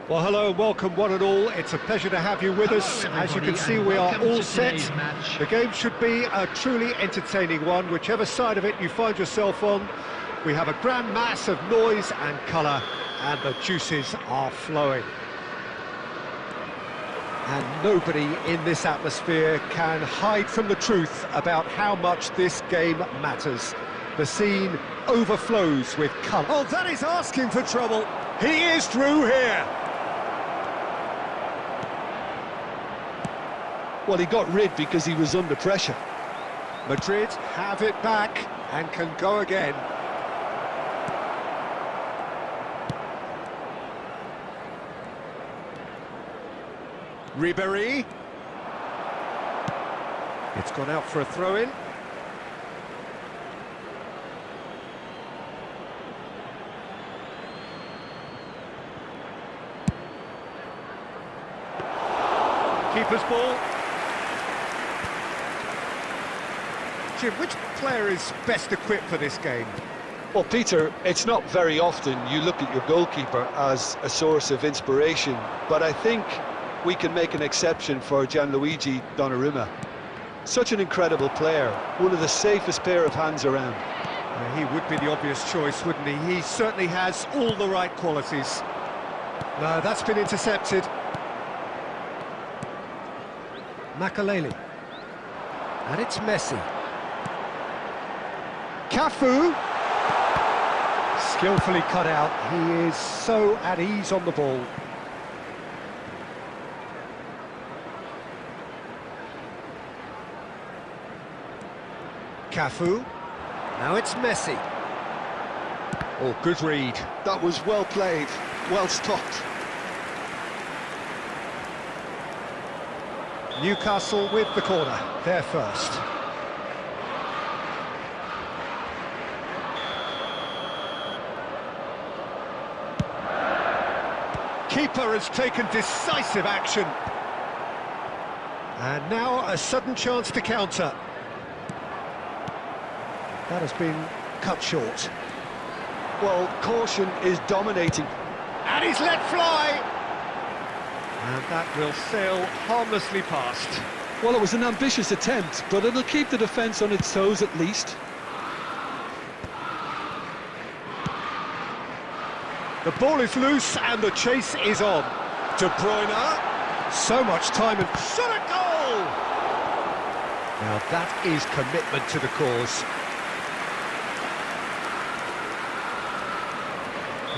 Well, hello and welcome one and all. It's a pleasure to have you with us. As you can see, we are all set. The game should be a truly entertaining one, whichever side of it you find yourself on. We have a grand mass of noise and colour, and the juices are flowing. And nobody in this atmosphere can hide from the truth about how much this game matters. The scene overflows with colour. Oh, that is asking for trouble. He is through here. Well, he got rid because he was under pressure. Madrid have it back and can go again. Ribéry. It's gone out for a throw-in. Keeper's ball. Jim, which player is best equipped for this game? Well, Peter, it's not very often you look at your goalkeeper as a source of inspiration, but I think we can make an exception for Gianluigi Donnarumma. Such an incredible player, one of the safest pair of hands around. He would be the obvious choice, wouldn't he? He certainly has all the right qualities. No, that's been intercepted. Makaleli. And it's Messi. Cafu. Skillfully cut out. He is so at ease on the ball. Cafu. Now it's Messi. Oh, good read. That was well played, well stopped. Newcastle with the corner, they're first. Keeper has taken decisive action. And now a sudden chance to counter. That has been cut short. Well, caution is dominating. And he's let fly! And that will sail harmlessly past. Well, it was an ambitious attempt, but it'll keep the defence on its toes at least. The ball is loose and the chase is on. De Bruyne, so much time and shot a goal! Now that is commitment to the cause.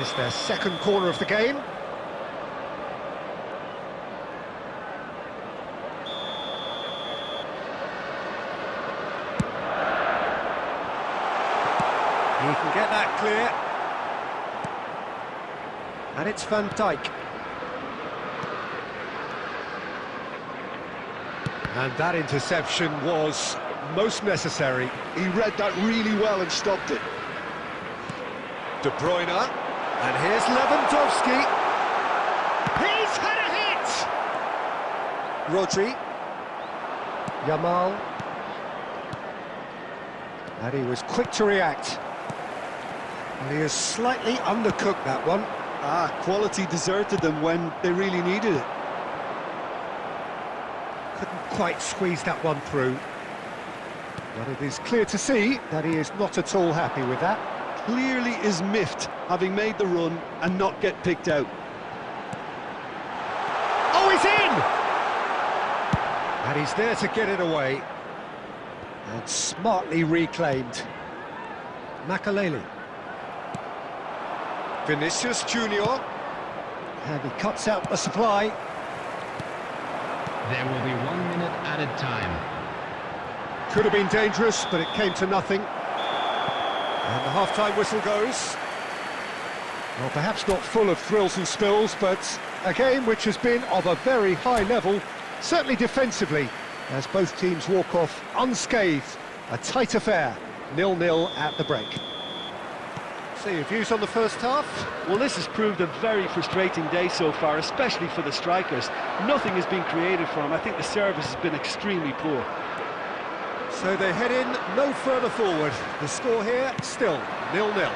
It's their second corner of the game. He can get that clear. And it's Van Dijk. And that interception was most necessary. He read that really well and stopped it. De Bruyne. And here's Lewandowski. He's had a hit! Rodri. Yamal. And he was quick to react. And he has slightly undercooked that one. Quality deserted them when they really needed it. Couldn't quite squeeze that one through. But it is clear to see that he is not at all happy with that. Clearly is miffed, having made the run and not get picked out. Oh, he's in! And he's there to get it away. And smartly reclaimed. Makaleli. Vinicius Junior. And he cuts out the supply. There will be 1 minute added time. Could have been dangerous, but it came to nothing. And the half-time whistle goes. Well, perhaps not full of thrills and spills, but a game which has been of a very high level, certainly defensively, as both teams walk off unscathed. A tight affair, 0-0 at the break. So your views on the first half? Well, this has proved a very frustrating day so far, especially for the strikers. Nothing has been created for them. I think the service has been extremely poor. So they head in no further forward. The score here, still 0-0.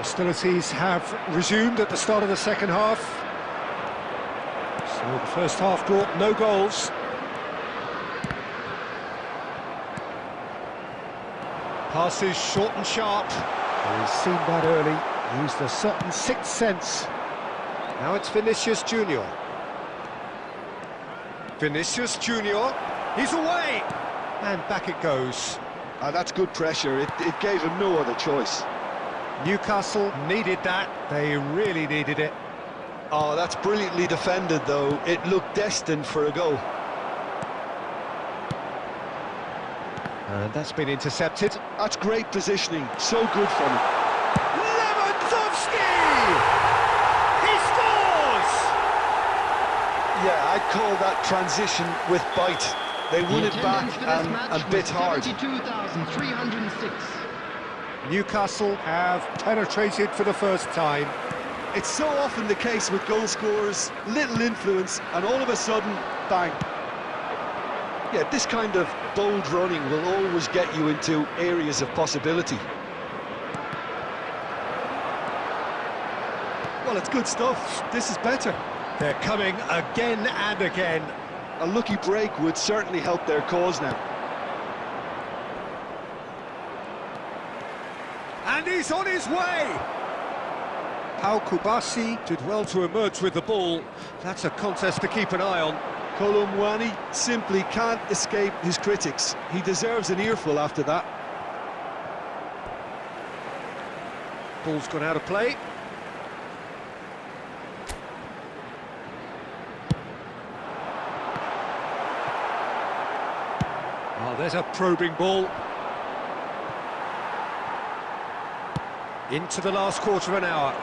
Hostilities have resumed at the start of the second half. So the first half brought no goals. Passes short and sharp. He's seen that early, used a certain sixth sense. Now it's Vinicius Junior. Vinicius Junior, he's away! And back it goes. That's good pressure, it gave him no other choice. Newcastle needed that, they really needed it. Oh, that's brilliantly defended though, it looked destined for a goal. And that's been intercepted. That's great positioning, so good from him. Lewandowski! He scores! Yeah, I'd call that transition with bite. They won it back and bit hard. 72,306. Newcastle have penetrated for the first time. It's so often the case with goal scorers, little influence, and all of a sudden, bang. Yeah, this kind of bold running will always get you into areas of possibility. Well, it's good stuff. This is better. They're coming again and again. A lucky break would certainly help their cause now. And he's on his way! Pau Kubasi did well to emerge with the ball. That's a contest to keep an eye on. Kolo Muani simply can't escape his critics. He deserves an earful after that. Ball's gone out of play. Oh, there's a probing ball. Into the last quarter of an hour.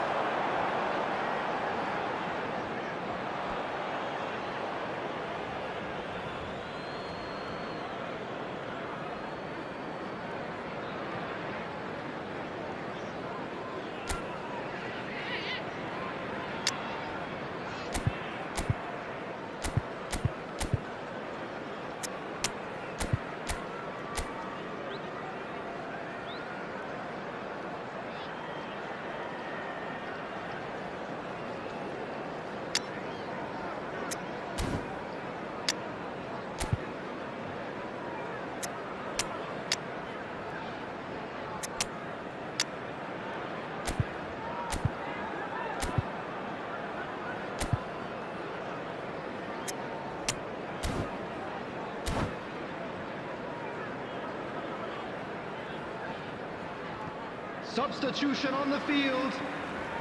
Substitution on the field.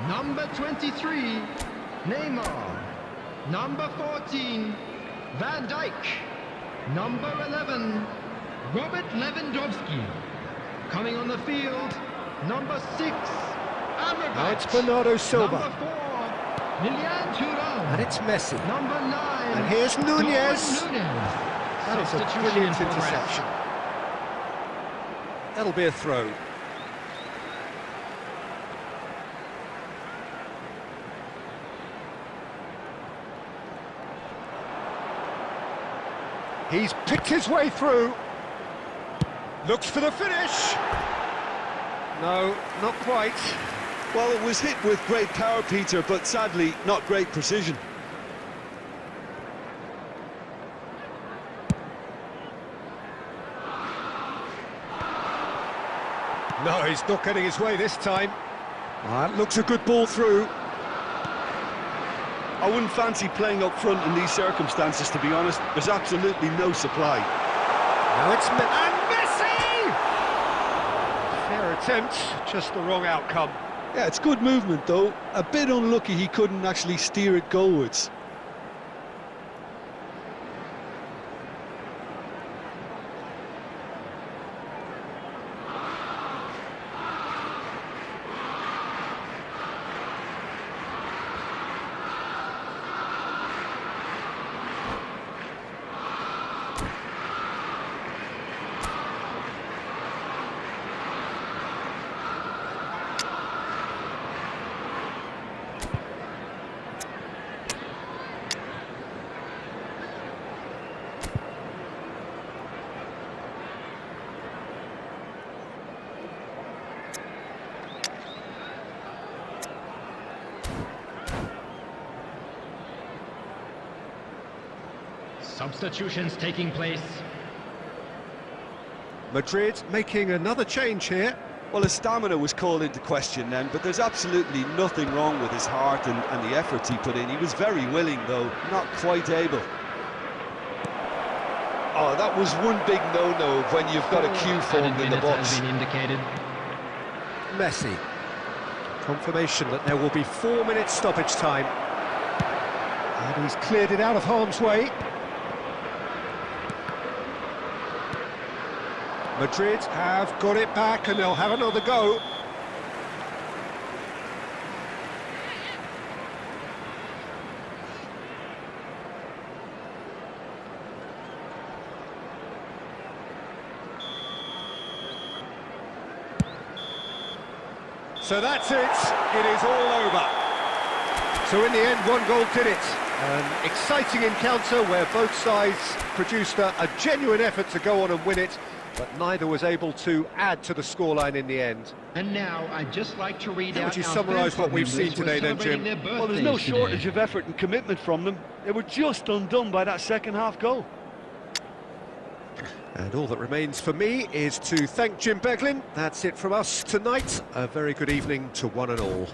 Number 23, Neymar. Number 14, Van Dijk. Number 11, Robert Lewandowski. Coming on the field, number 6, Amrabat. Now it's Bernardo Silva. Number 4, Lilian Thuram. And it's Messi. Number 9, And here's Nunez. Darwin Nunez. That is a Substitution brilliant in progress. interception. That'll be a throw. He's picked his way through. Looks for the finish. No, not quite. Well, it was hit with great power, Peter, but sadly, not great precision. No, he's not getting his way this time. That looks a good ball through. I wouldn't fancy playing up front in these circumstances, to be honest. There's absolutely no supply. Now it's and Messi! Fair attempt, just the wrong outcome. Yeah, it's good movement, though. A bit unlucky he couldn't actually steer it goalwards. Substitutions taking place. Madrid making another change here. Well, his stamina was called into question then, but there's absolutely nothing wrong with his heart and the efforts he put in. He was very willing, though, not quite able. Oh, that was one big no-no when you've got a cue formed in the box. Has been indicated. Messi. Confirmation that there will be 4 minutes stoppage time. And he's cleared it out of harm's way. Madrid have got it back and they'll have another go. So that's it, it is all over. So in the end, one goal did it. An exciting encounter where both sides produced a genuine effort to go on and win it, but neither was able to add to the scoreline in the end. And now I'd just like to read How out would you our summarise fan what we've club seen today then, members Jim? celebrating their Well, there's no birthdays shortage today. of effort and commitment from them. They were just undone by that second-half goal. And all that remains for me is to thank Jim Beglin. That's it from us tonight. A very good evening to one and all.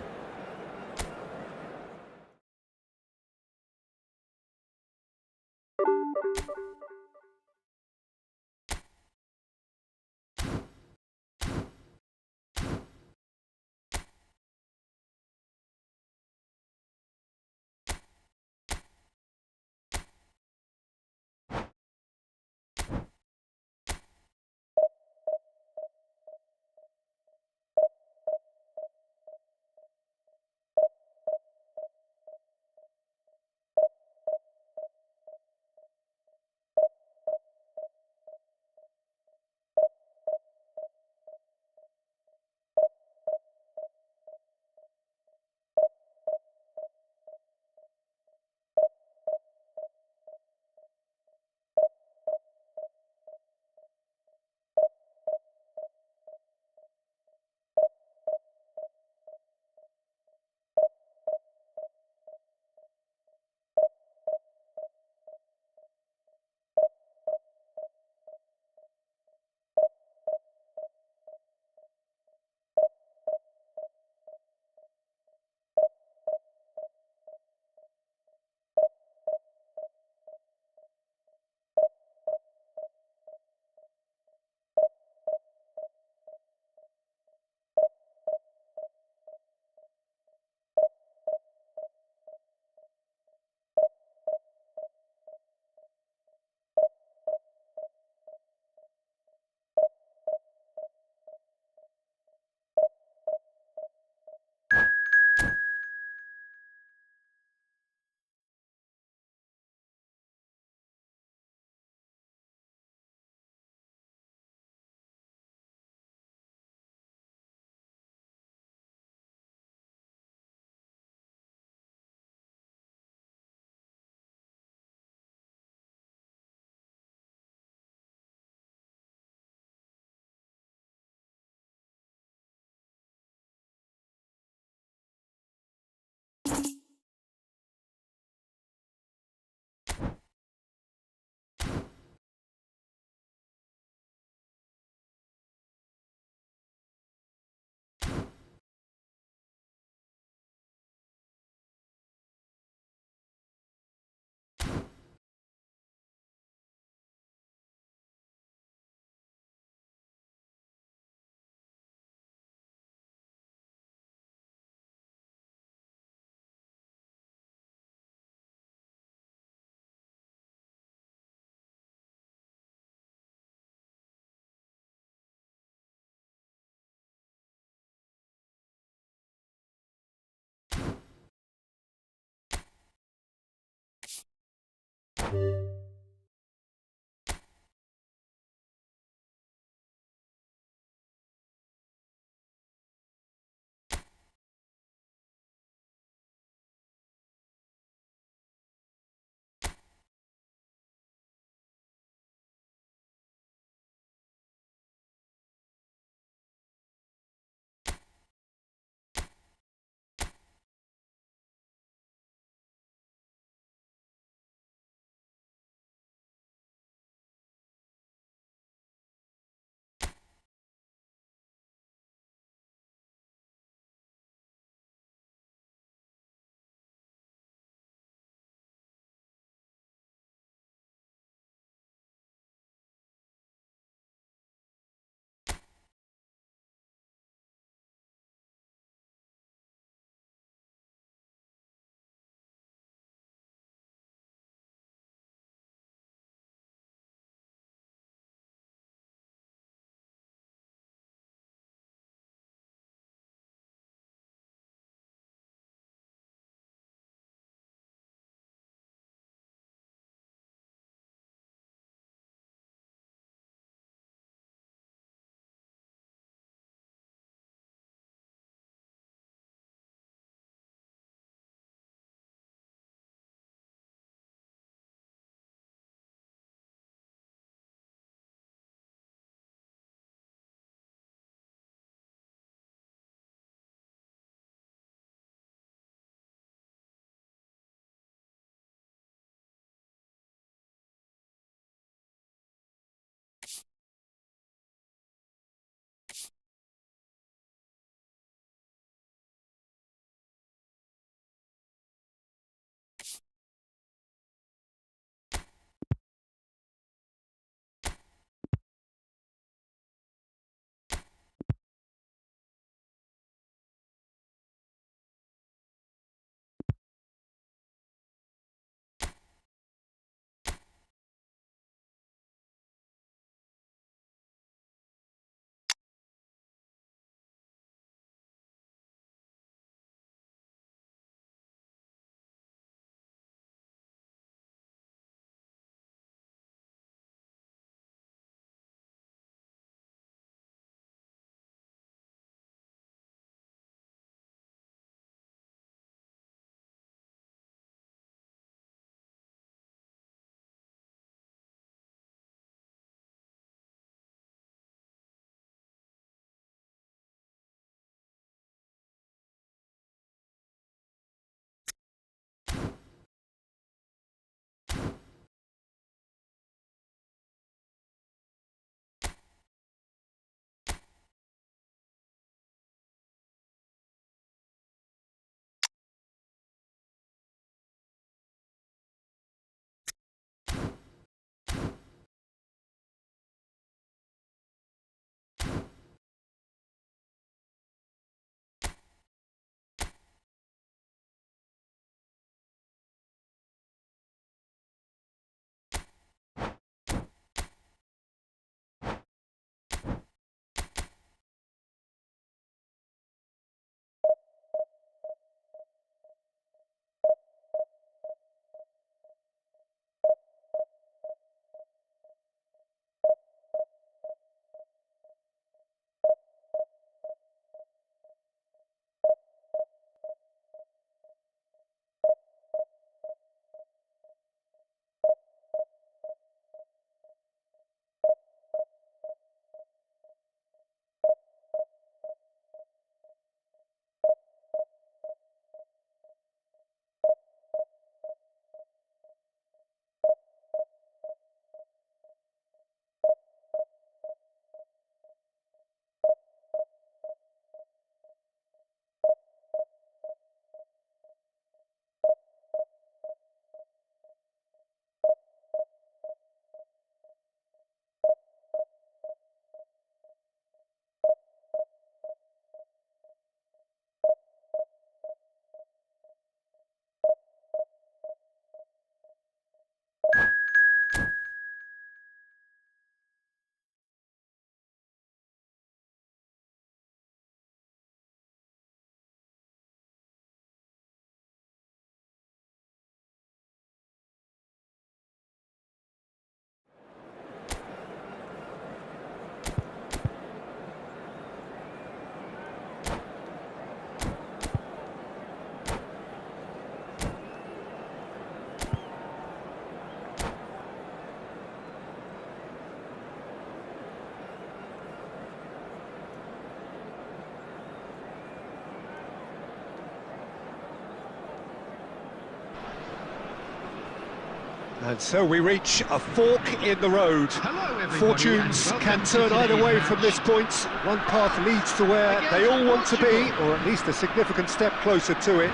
And so we reach a fork in the road. Hello, everybody, Fortunes and can welcome turn to either today's way match. from this point. One path leads to where they all want to be, Portugal. or at least a significant step closer to it.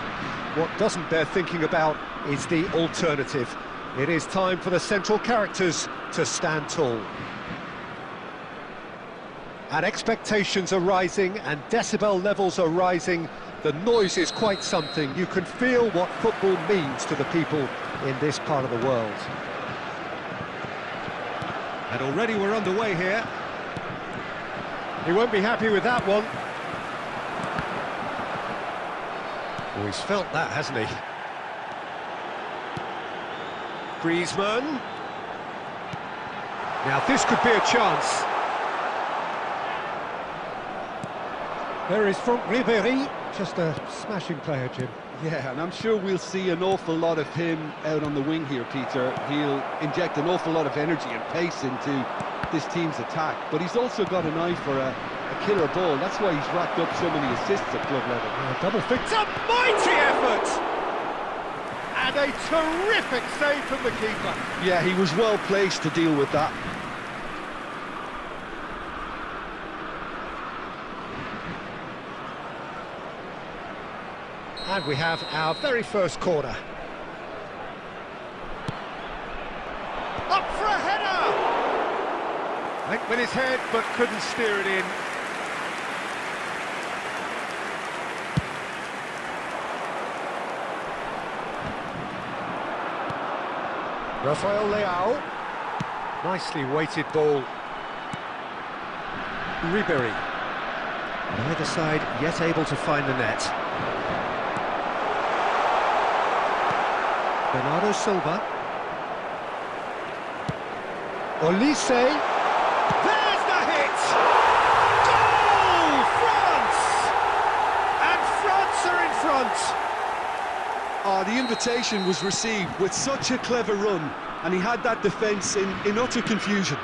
What doesn't bear thinking about is the alternative. It is time for the central characters to stand tall. And expectations are rising and decibel levels are rising. The noise is quite something. You can feel what football means to the people in this part of the world. And already we're underway here. He won't be happy with that one. Oh, he's felt that, hasn't he? Griezmann. Now this could be a chance. There is Franck Ribéry, just a smashing player, Jim. Yeah, and I'm sure we'll see an awful lot of him out on the wing here, Peter. He'll inject an awful lot of energy and pace into this team's attack, but he's also got an eye for a killer ball. That's why he's racked up so many assists at club level. Double fix, a mighty effort! And a terrific save from the keeper. Yeah, he was well placed to deal with that. And we have our very first corner. Up for a header! Went with his head, but couldn't steer it in. Rafael Leao. Nicely weighted ball. Ribéry. Neither side yet able to find the net. Bernardo Silva. Olise. There's the hit! Goal! France! And France are in front! Oh, the invitation was received with such a clever run, and he had that defence in utter confusion.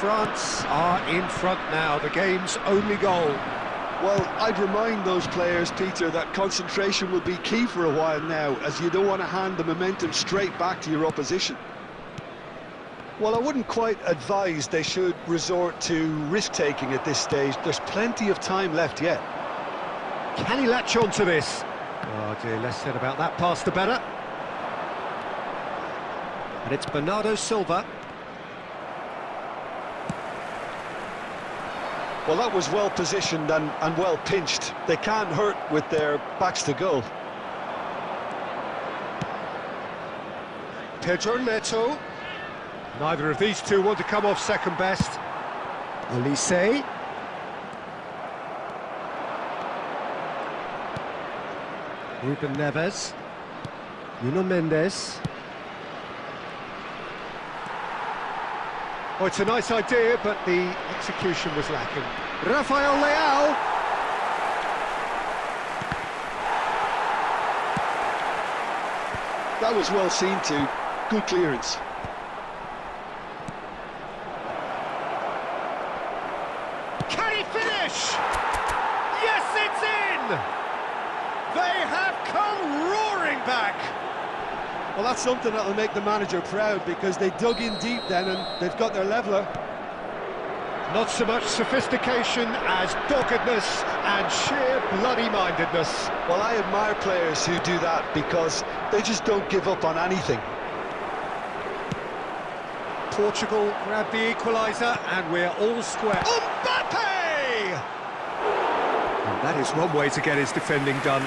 France are in front now, the game's only goal. Well, I'd remind those players, Peter, that concentration will be key for a while now, as you don't want to hand the momentum straight back to your opposition. Well, I wouldn't quite advise they should resort to risk-taking at this stage. There's plenty of time left yet. Can he latch on to this? Oh dear, less said about that pass the better. And it's Bernardo Silva. Well, that was well positioned and well pinched. They can't hurt with their backs to goal. Pedro Neto. Neither of these two want to come off second best. Olise. Ruben Neves. Nuno Mendes. Oh, it's a nice idea, but the execution was lacking. Rafael Leao. That was well seen too. Good clearance. Can he finish? Yes, it's in! They have come roaring back. Well, that's something that'll make the manager proud, because they dug in deep then and they've got their leveller. Not so much sophistication as doggedness and sheer bloody-mindedness. Well, I admire players who do that because they just don't give up on anything. Portugal grab the equaliser and we're all square. Mbappe! And that is one way to get his defending done.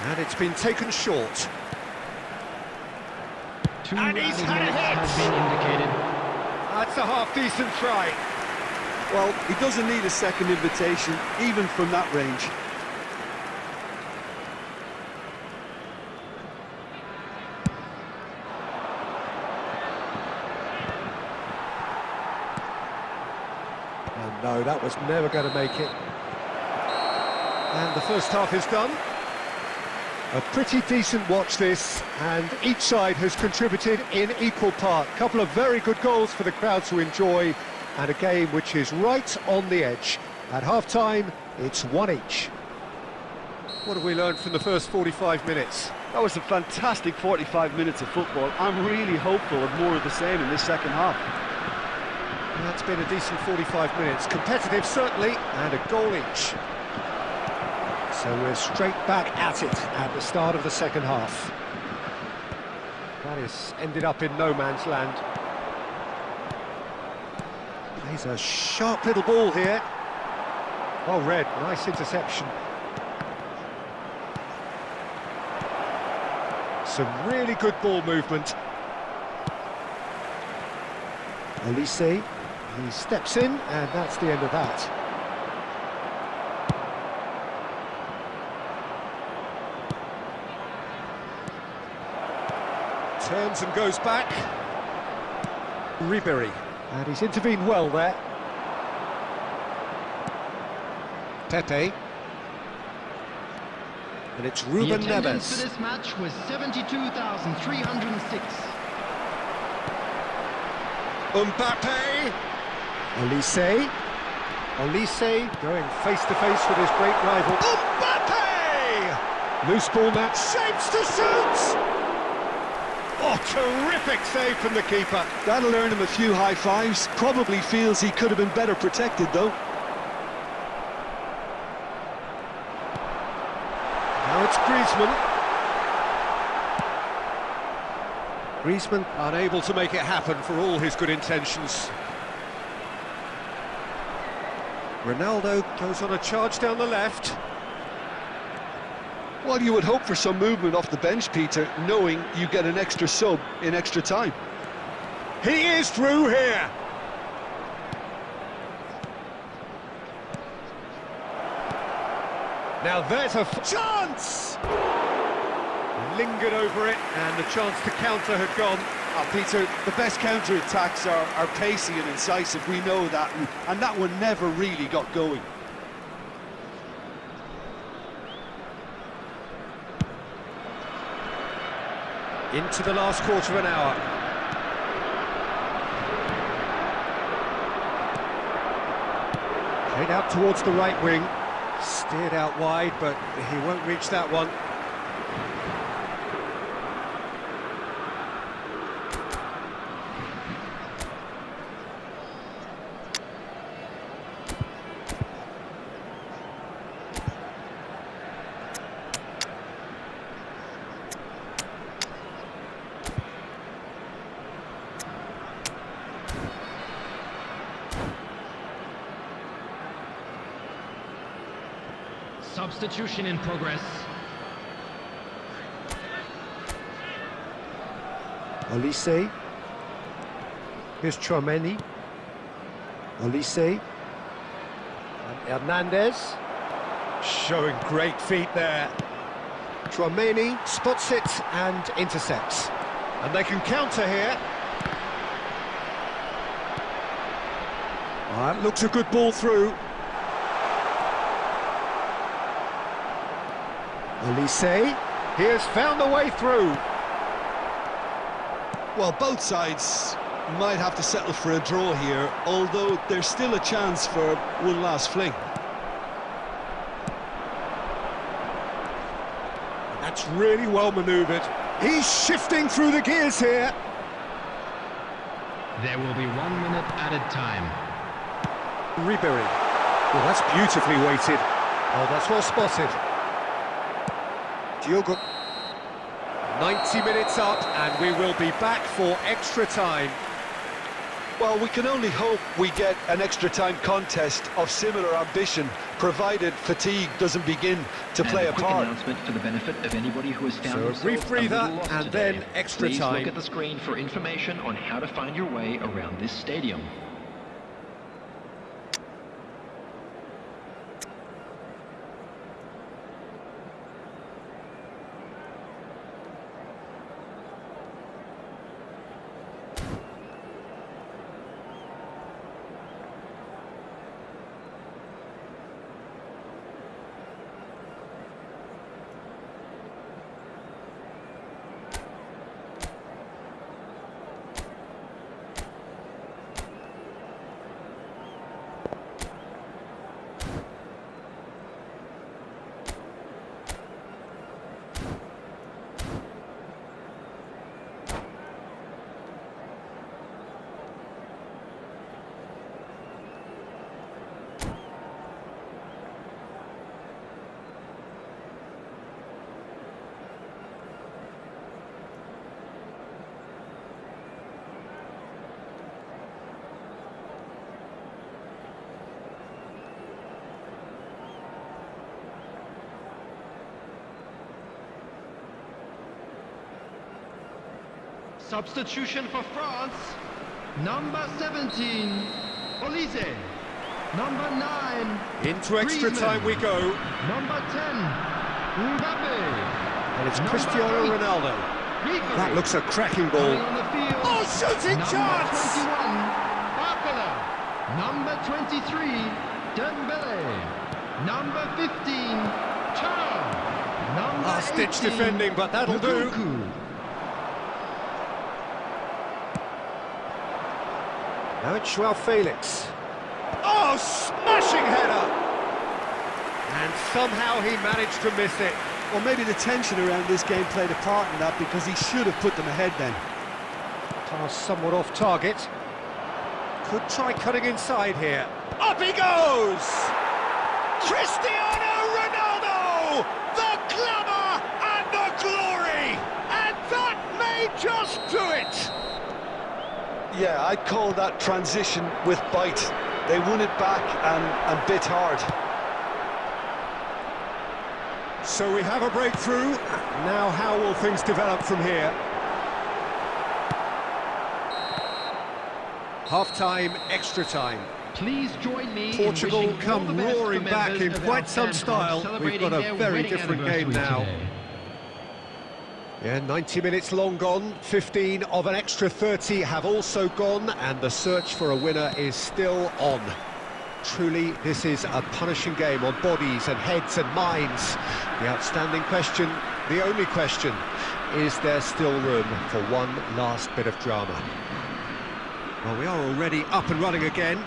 And it's been taken short. And he's had a hit! Has been indicated. That's a half-decent try. Well, he doesn't need a second invitation, even from that range. And no, that was never going to make it. And the first half is done. A pretty decent watch this, and each side has contributed in equal part. A couple of very good goals for the crowd to enjoy, and a game which is right on the edge. At half-time, it's one each. What have we learned from the first 45 minutes? That was a fantastic 45 minutes of football. I'm really hopeful of more of the same in this second half. That's been a decent 45 minutes. Competitive, certainly, and a goal each. So we're straight back at it at the start of the second half. That has ended up in no man's land. Plays a sharp little ball here. Well read, nice interception. Some really good ball movement. Elise, he steps in, and that's the end of that. Turns and goes back. Ribery, and he's intervened well there. Pepe. And it's Ruben The attendance Neves. for this match was 72,306. Mbappe. Elise. Elise going face-to-face with his great rival. Mbappe! Loose ball now. Shapes to shoot! Oh, terrific save from the keeper. That'll earn him a few high fives. Probably feels he could have been better protected, though. Now it's Griezmann. Griezmann unable to make it happen for all his good intentions. Ronaldo goes on a charge down the left. Well, you would hope for some movement off the bench, Peter, knowing you get an extra sub in extra time. He is through here. Now there's a chance! Lingered over it, and the chance to counter had gone. Peter, the best counter-attacks are pacey and incisive, we know that, and that one never really got going. Into the last quarter of an hour. Played out towards the right wing. Steered out wide, but he won't reach that one. Substitution in progress. Elise. Here's Chouameni. Elise. And Hernandez. Showing great feet there. Chouameni spots it and intercepts. And they can counter here. That looks a good ball through. Elise, he has found a way through. Well, both sides might have to settle for a draw here, although there's still a chance for one last fling. That's really well manoeuvred. He's shifting through the gears here. There will be 1 minute added time. Ribery. Well, that's beautifully weighted. Oh, that's well spotted. Diogo. 90 minutes up, and we will be back for extra time. Well, we can only hope we get an extra time contest of similar ambition, provided fatigue doesn't begin to play a part. Announcement for the benefit of anybody who has found So a themselves brief breather a little lost and today. then extra Please time. look at the screen for information on how to find your way around this stadium. Substitution for France. Number 17, Olise. Number 9, Into extra Griezmann. time we go. Number 10, Mbappe. And it's Number Cristiano 8, Ronaldo. Ribery. That looks a cracking Coming ball. on the field. Oh, shooting Number chance! 21, Barcola. Number 23, Dembele. Number 15, Char. Number Last-ditch 18, defending, but that'll do. Lukaku. Now it's Joao Felix. Oh, smashing header! And somehow he managed to miss it. Well, maybe the tension around this game played a part in that, because he should have put them ahead then. Pass somewhat off target. Could try cutting inside here. Up he goes! Cristiano Ronaldo! The glamour and the glory! And that may just do it! Yeah, I'd call that transition with bite. They won it back and bit hard. So we have a breakthrough. Now how will things develop from here? Half-time, extra time. Please join me Portugal in wishing all come the best roaring for back members in of quite our some fan style. club We've got a celebrating very their different wedding game now. anniversary today. Yeah, 90 minutes long gone, 15 of an extra 30 have also gone, and the search for a winner is still on. Truly, this is a punishing game on bodies and heads and minds. The outstanding question, the only question, is there still room for one last bit of drama? Well, we are already up and running again.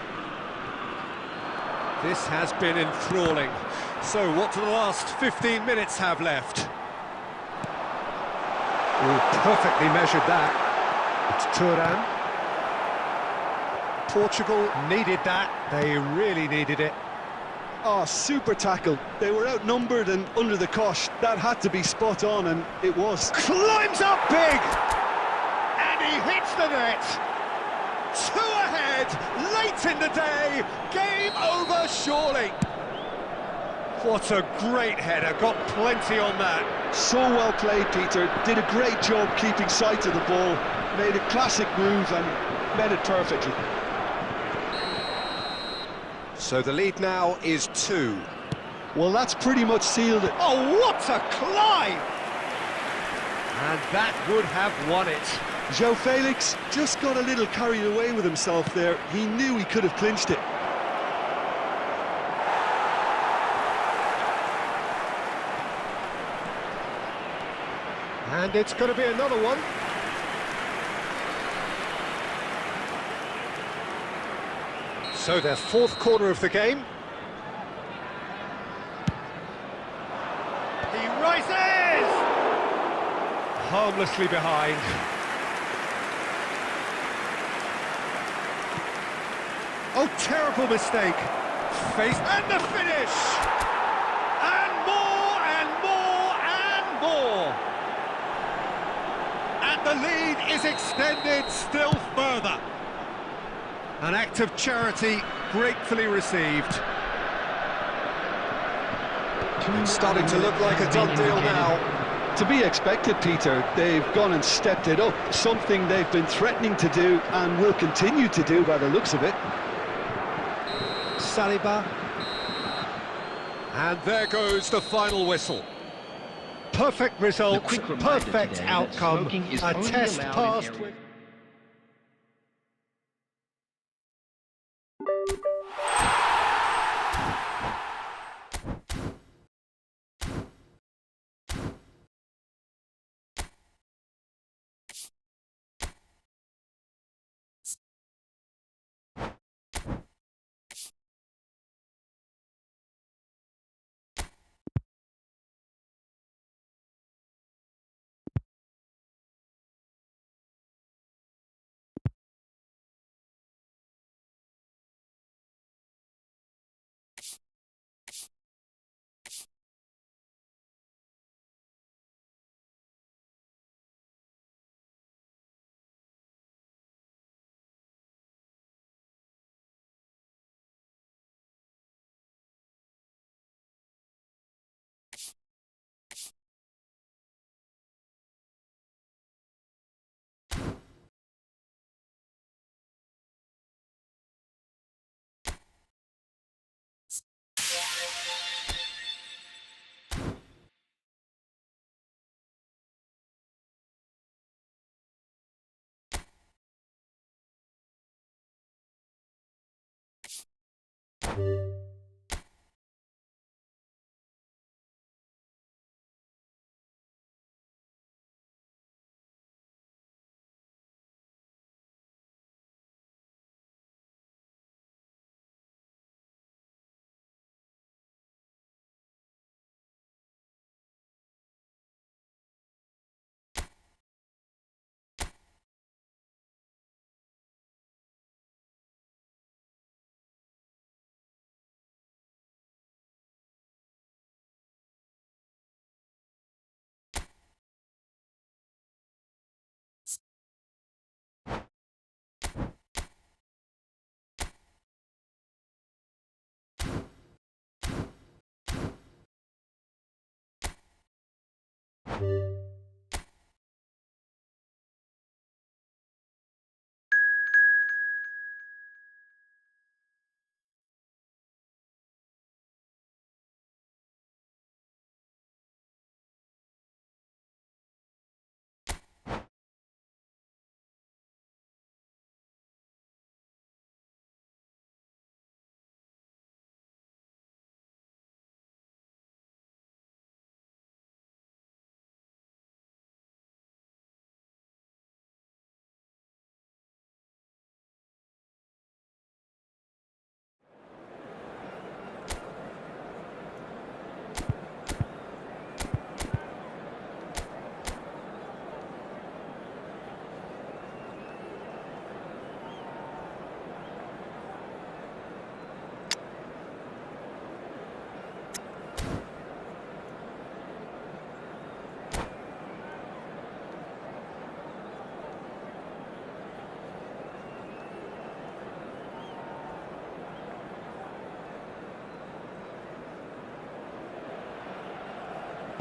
This has been enthralling. So what do the last 15 minutes have left? Oh, perfectly measured that. It's Turan. Portugal needed that. They really needed it. Oh, super tackle. They were outnumbered and under the cosh. That had to be spot on, and it was. Climbs up big! And he hits the net! 2 ahead, late in the day, game over surely. What a great header, got plenty on that. So well played, Peter. Did a great job keeping sight of the ball. Made a classic move and met it perfectly. So the lead now is 2. Well, that's pretty much sealed it. Oh, what a climb! And that would have won it. Joao Felix just got a little carried away with himself there. He knew he could have clinched it. And it's going to be another one. So their 4th corner of the game. He rises! Harmlessly behind. Oh, terrible mistake. Face and the finish! And more and more and more! And the lead is extended still further. An act of charity gratefully received. It's starting to look like a done deal now. To be expected, Peter. They've gone and stepped it up. Something they've been threatening to do and will continue to do by the looks of it. Saliba. And there goes the final whistle. Perfect result, quick reminder perfect today that outcome, smoking is a only test allowed in passed areas- with...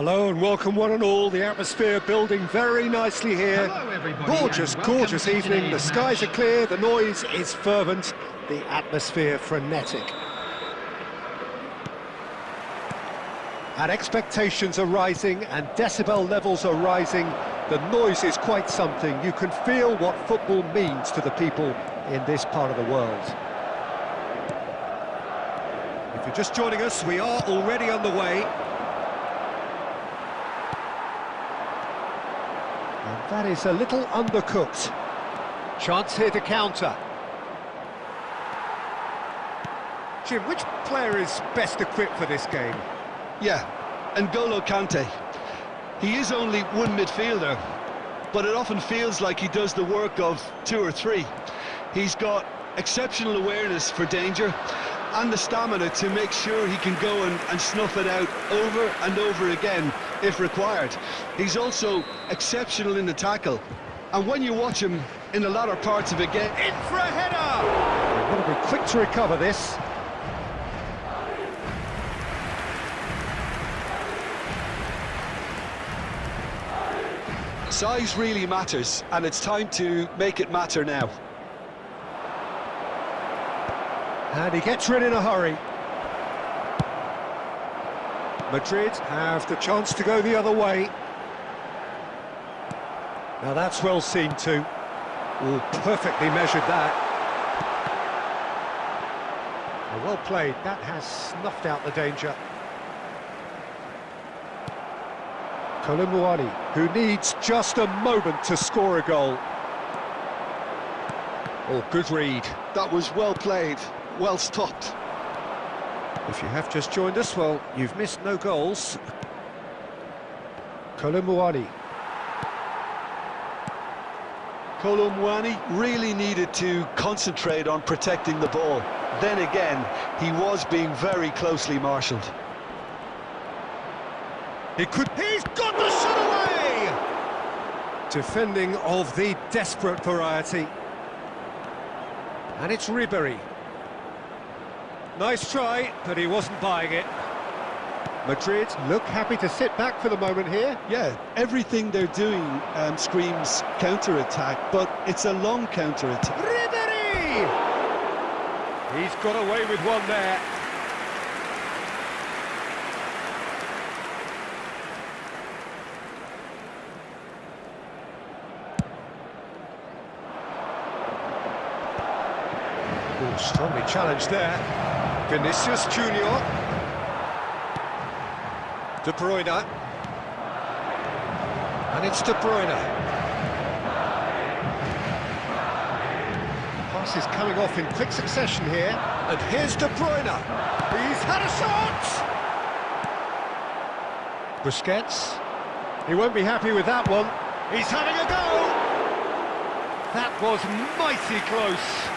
Hello and welcome one and all. The atmosphere building very nicely here. Hello, everybody, Gorgeous, and welcome gorgeous to evening. The today's skies are match. clear, the noise is fervent, the atmosphere frenetic. And expectations are rising and decibel levels are rising. The noise is quite something. You can feel what football means to the people in this part of the world. If you're just joining us, we are already underway. And that is a little undercooked. Chance here to counter. Jim, which player is best equipped for this game? Yeah, N'Golo Kante. He is only one midfielder, but it often feels like he does the work of two or three. He's got exceptional awareness for danger and the stamina to make sure he can go and snuff it out over and over again if required. He's also exceptional in the tackle, and when you watch him in the latter parts of a game... In for a header! They've got to be quick to recover this. Size really matters, and it's time to make it matter now. And he gets rid in a hurry. Madrid have the chance to go the other way. Now that's well seen too. Oh, perfectly measured that. Well played, that has snuffed out the danger. Kolumuani, who needs just a moment to score a goal. Oh, good read. That was well played, well stopped. If you have just joined us, well, you've missed no goals. Kolumuani. Kolumuani really needed to concentrate on protecting the ball. Then again, he was being very closely marshalled. He's got the shot away! Defending of the desperate variety. And it's Ribery. Nice try, but he wasn't buying it. Madrid look happy to sit back for the moment here. Yeah, everything they're doing screams counter-attack, but it's a long counter-attack. Ribery! He's got away with one there. Oh, strongly challenged there. Vinicius Junior. De Bruyne. And it's De Bruyne. Pass is coming off in quick succession here. And here's De Bruyne. He's had a shot! Busquets. He won't be happy with that one. He's having a go! That was mighty close.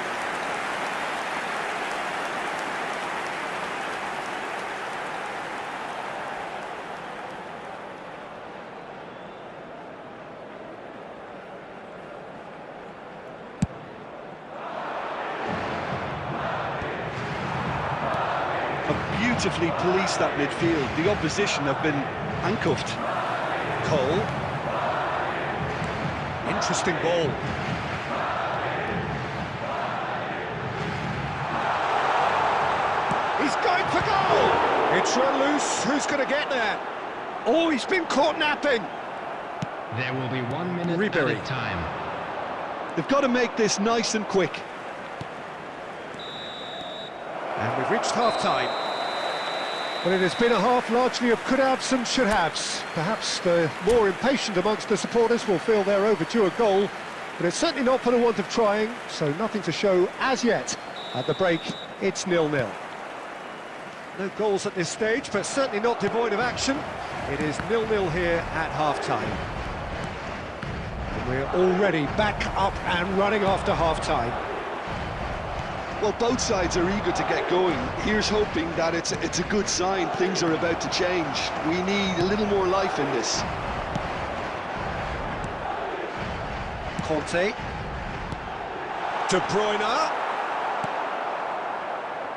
Beautifully policed that midfield. The opposition have been handcuffed. Cole. Interesting ball. He's going for goal! It's run loose. Who's going to get there? Oh, he's been caught napping. There will be 1 minute added time. They've got to make this nice and quick. And we've reached half-time. Well, it has been a half largely of could-haves and should-haves. Perhaps the more impatient amongst the supporters will feel they're overdue a goal, but it's certainly not for the want of trying, so nothing to show as yet. At the break, it's 0-0. No goals at this stage, but certainly not devoid of action. It is 0-0 here at half-time. And we're already back up and running after half-time. Well, both sides are eager to get going. Here's hoping that it's a good sign. Things are about to change. We need a little more life in this. Conte. De Bruyne.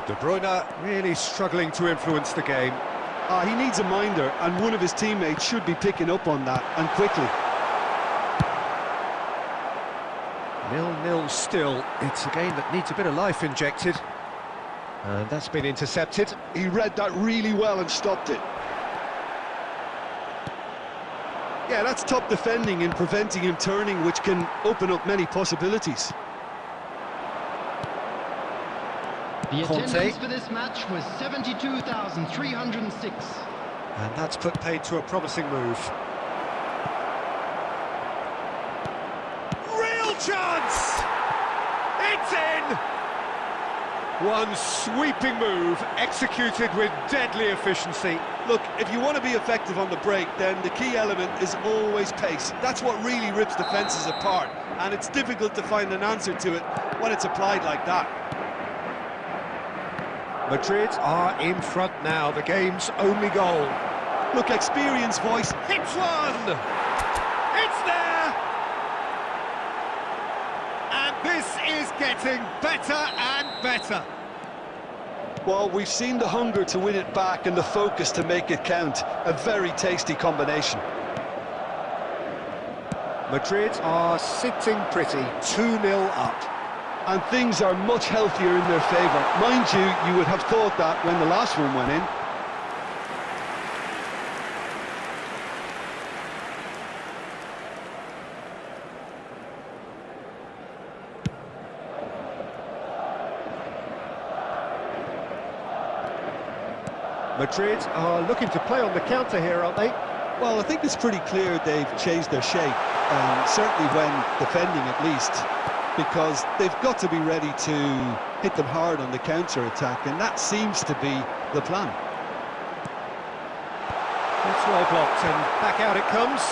De Bruyne really struggling to influence the game. He needs a minder, and one of his teammates should be picking up on that, and quickly. 0-0 still. It's a game that needs a bit of life injected. And that's been intercepted. He read that really well and stopped it. Yeah, that's top defending and preventing him turning, which can open up many possibilities. The Conte. attendance for this match was 72,306. And that's put paid to a promising move. Chance! It's in! One sweeping move, executed with deadly efficiency. Look, if you want to be effective on the break, then the key element is always pace. That's what really rips defences apart, and it's difficult to find an answer to it when it's applied like that. Madrid are in front now, the game's only goal. Look, experience, voice. Hits one! It's there! This is getting better and better. Well, we've seen the hunger to win it back and the focus to make it count. A very tasty combination. Madrid are sitting pretty, 2-0 up. And things are much healthier in their favour. Mind you, you would have thought that when the last one went in. Madrid are looking to play on the counter here, aren't they? Well, I think it's pretty clear they've changed their shape, certainly when defending at least, because they've got to be ready to hit them hard on the counter-attack, and that seems to be the plan. It's well blocked, and back out it comes.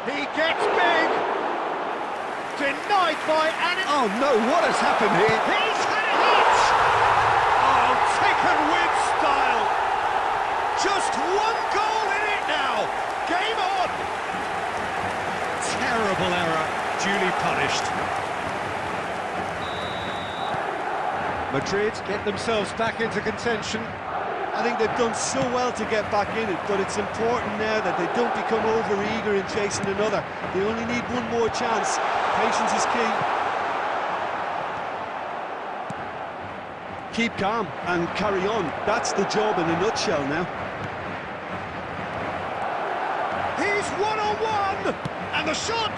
He gets big! Denied by Annie. Oh no, what has happened here? He's had a hit! Oh, taken with style! Just one goal in it now! Game on! Terrible error, duly punished. Madrid get themselves back into contention. I think they've done so well to get back in it, but it's important now that they don't become over-eager in chasing another. They only need one more chance. Patience is key. Keep calm and carry on. That's the job in a nutshell now. And the shot!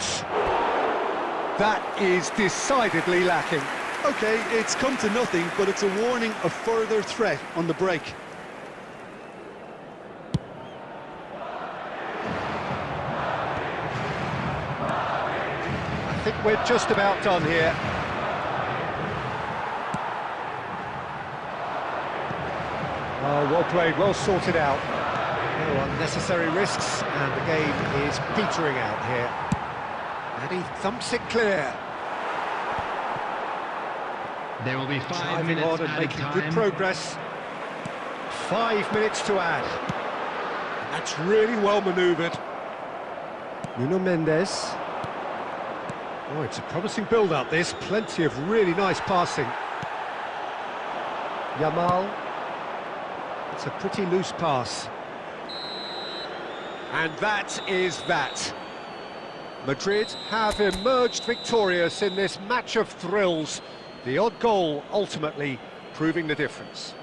That is decidedly lacking. OK, it's come to nothing, but it's a warning of further threat on the break. I think we're just about done here. Oh, well played, well sorted out. No unnecessary risks, and the game is petering out here. And he thumps it clear. There will be 5 Driving minutes on and added making time. good progress. 5 minutes to add. That's really well manoeuvred. Nuno Mendes. Oh, it's a promising build-up, this. Plenty of really nice passing. Yamal. It's a pretty loose pass. And that is that. Madrid have emerged victorious in this match of thrills. The odd goal ultimately proving the difference.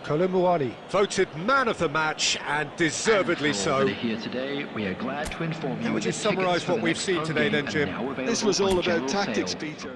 Kolomuani voted man of the match, and deservedly so. Here today, we are glad to inform you. How would you summarise what we've seen today then, Jim? This was all about tactics, Peter.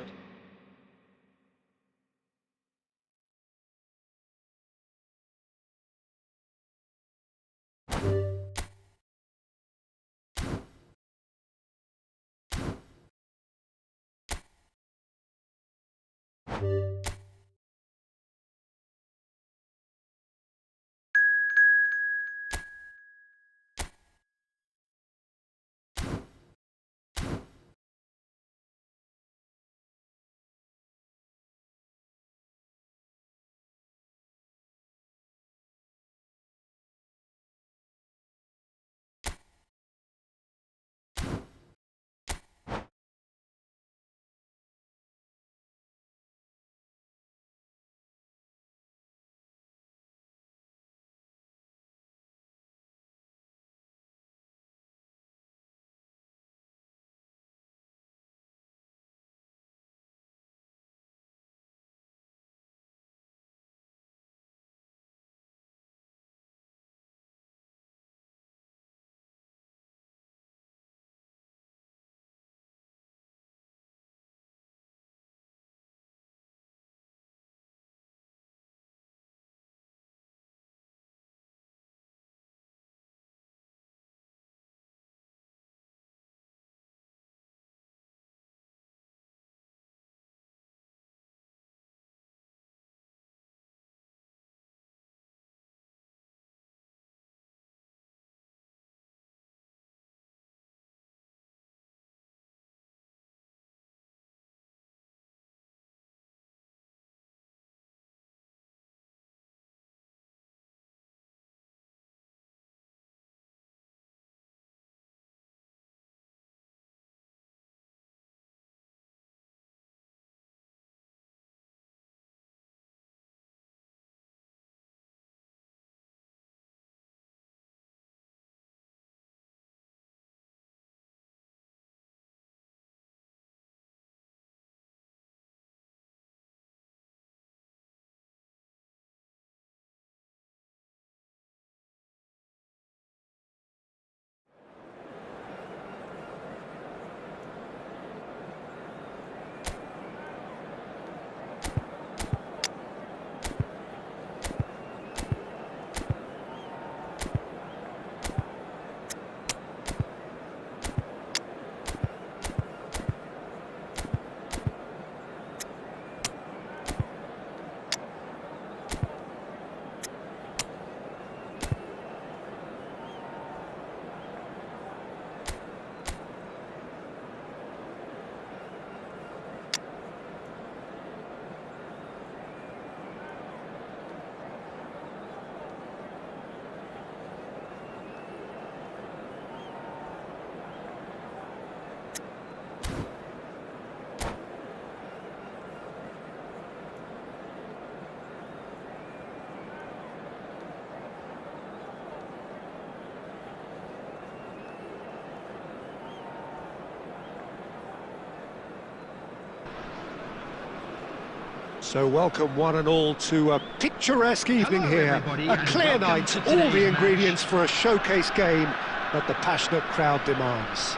So welcome one and all to a picturesque evening here. A clear night, all the ingredients for a showcase game that the passionate crowd demands.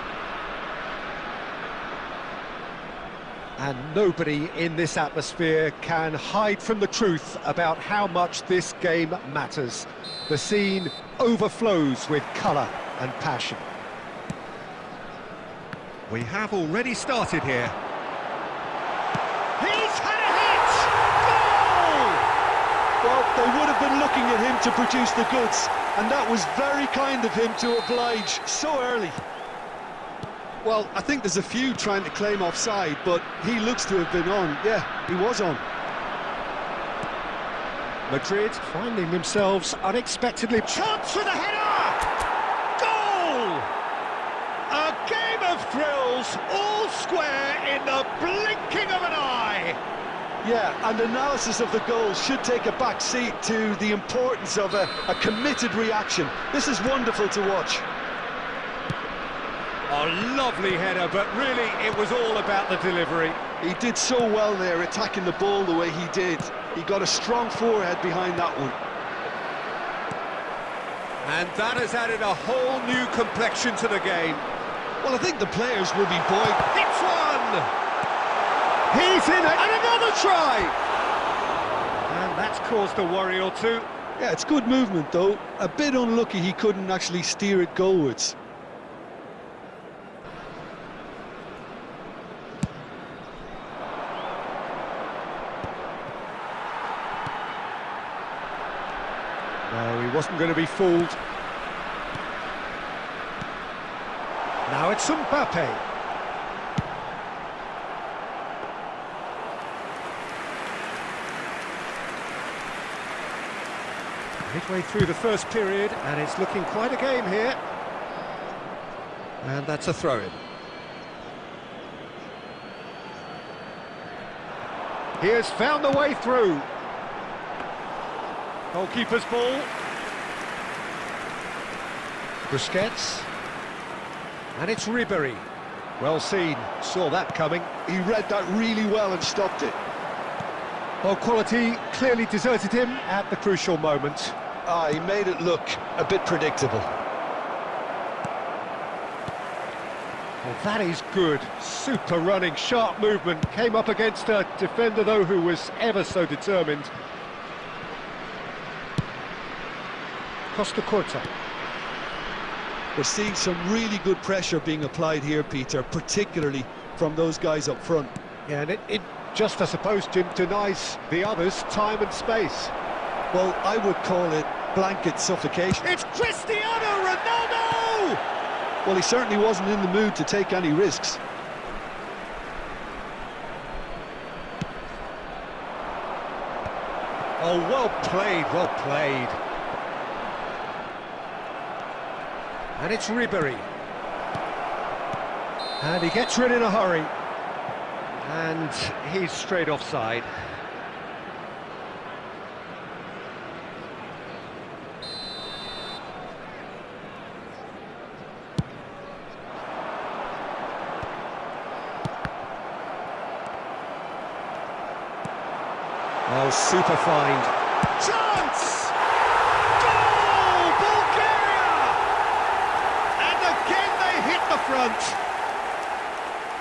And nobody in this atmosphere can hide from the truth about how much this game matters. The scene overflows with colour and passion. We have already started here. He's had a hit! Goal! Well, they would have been looking at him to produce the goods, and that was very kind of him to oblige so early. Well, I think there's a few trying to claim offside, but he looks to have been on. Yeah, he was on. Madrid finding themselves unexpectedly... Chance with a header! Goal! A game of thrills, all square in the blinking of an eye! Yeah, and analysis of the goal should take a back seat to the importance of a committed reaction. This is wonderful to watch. A lovely header, but really it was all about the delivery. He did so well there, attacking the ball the way he did. He got a strong forehead behind that one. And that has added a whole new complexion to the game. Well, I think the players will be buoyed. It's one! He's in it, and another try! And that's caused a worry or two. Yeah, it's good movement, though. A bit unlucky he couldn't actually steer it goalwards. No, he wasn't going to be fooled. Now it's Mbappe. Midway through the first period, and it's looking quite a game here. And that's a throw-in. He has found the way through. Goalkeeper's ball. Busquets. And it's Ribery. Well seen, saw that coming. He read that really well and stopped it. Well, quality clearly deserted him at the crucial moment. He made it look a bit predictable. Well, that is good. Super running, sharp movement. Came up against a defender, though, who was ever so determined. Costa Corta. We're seeing some really good pressure being applied here, Peter, particularly from those guys up front. Yeah, and it just, I suppose, Jim, denies the others time and space. Well, I would call it blanket suffocation. It's Cristiano Ronaldo! Well, he certainly wasn't in the mood to take any risks. Oh, well played, well played. And it's Ribery. And he gets rid in a hurry. And he's straight offside. Oh, super find. Chance! Goal! Bulgaria! And again they hit the front.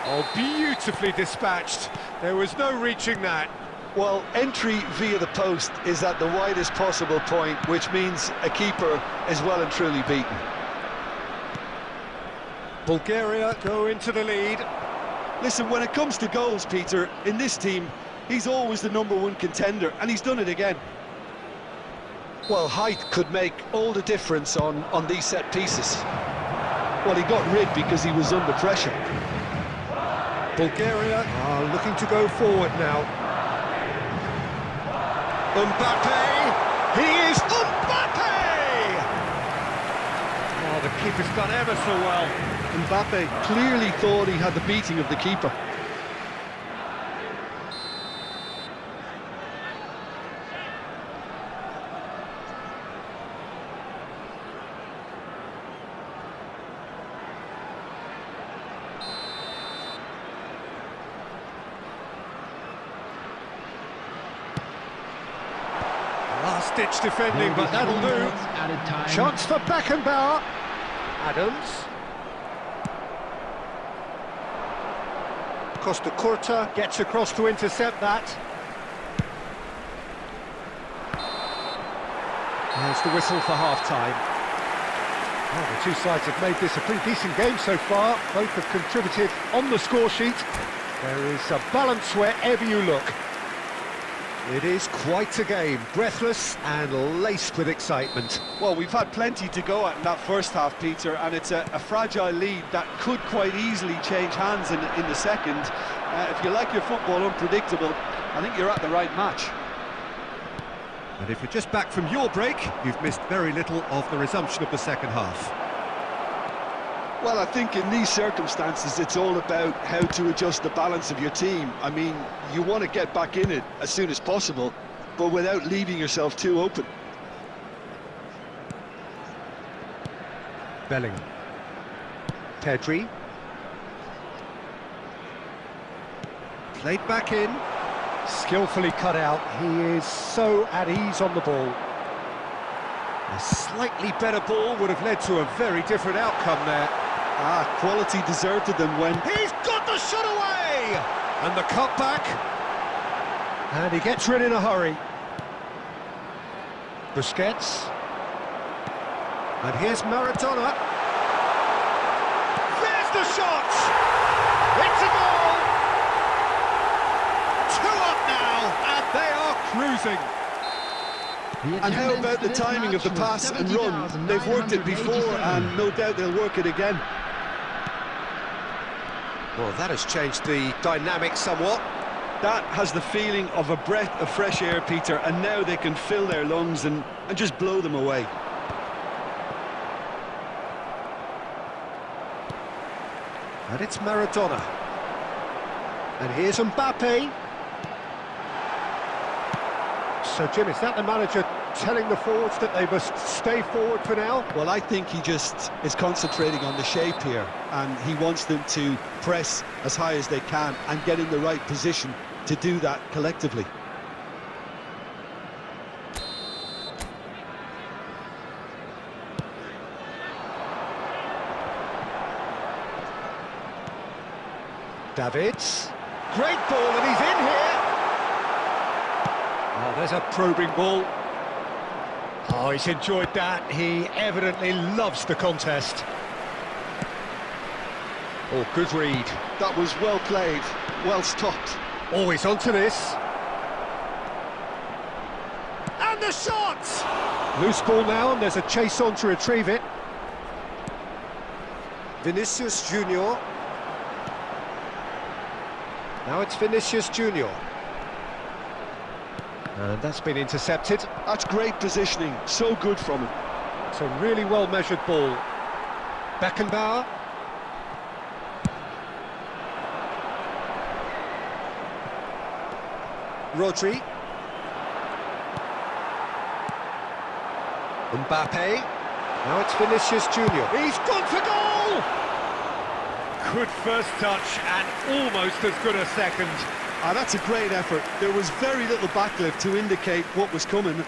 Oh, beautifully dispatched. There was no reaching that. Well, entry via the post is at the widest possible point, which means a keeper is well and truly beaten. Bulgaria go into the lead. Listen, when it comes to goals, Peter, in this team, he's always the #1 contender, and he's done it again. Well, height could make all the difference on these set pieces. Well, he got rid because he was under pressure. Bulgaria are looking to go forward now. Mbappe! He is Mbappe! Oh, the keeper's done ever so well. Mbappe clearly thought he had the beating of the keeper. Last-ditch defending, but that'll do. Chance for Beckenbauer. Adams. Costa Curta gets across to intercept that. There's the whistle for half-time. Well, the two sides have made this a pretty decent game so far. Both have contributed on the score sheet. There is a balance wherever you look. It is quite a game, breathless and laced with excitement. Well, we've had plenty to go at in that first half, Peter, and it's a fragile lead that could quite easily change hands in the second. If you like your football unpredictable, I think you're at the right match. And if you're just back from your break, you've missed very little of the resumption of the second half. Well, I think in these circumstances, it's all about how to adjust the balance of your team. I mean, you want to get back in it as soon as possible, but without leaving yourself too open. Bellingham. Pedri. Played back in. Skillfully cut out. He is so at ease on the ball. A slightly better ball would have led to a very different outcome there. Quality deserted them when... He's got the shot away! And the cutback. And he gets rid in a hurry. Busquets. And here's Maradona. There's the shot! It's a goal! 2 up now, and they are cruising. And how about the timing of the pass and run? They've worked it before, and no doubt they'll work it again. Well, that has changed the dynamic somewhat. That has the feeling of a breath of fresh air, Peter, and now they can fill their lungs and just blow them away. And it's Maradona. And here's Mbappe. So, Jim, is that the manager telling the forwards that they must stay forward for now? Well, I think he just is concentrating on the shape here, and he wants them to press as high as they can and get in the right position to do that collectively. Davids. Great ball, and he's in here. Oh, there's a probing ball. Oh, he's enjoyed that. He evidently loves the contest. Oh, good read. That was well played, well stopped. Always onto this. And the shot! Loose ball now, and there's a chase on to retrieve it. Vinicius Junior. Now it's Vinicius Junior. And that's been intercepted. That's great positioning, so good from him. It's a really well-measured ball. Beckenbauer. Rodri. Mbappe. Now it's Vinicius Junior. He's gone for goal! Good first touch and almost as good a second. That's a great effort. There was very little backlift to indicate what was coming.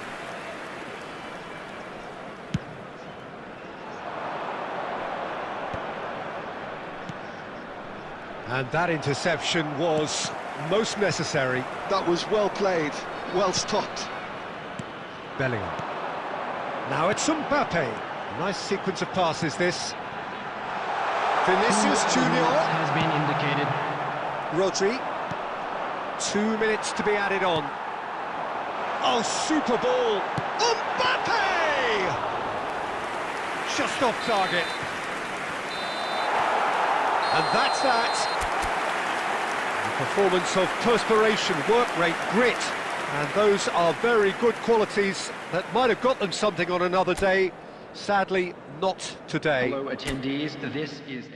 And that interception was most necessary. That was well played, well stopped. Bellingham. Now it's Mbappe. Nice sequence of passes, this. Vinicius Junior has been indicated. Rodri. 2 minutes to be added on. Oh, super ball. Mbappe! Just off target. And that's that. A performance of perspiration, work rate, grit. And those are very good qualities that might have got them something on another day. Sadly, not today. Hello, attendees. This is...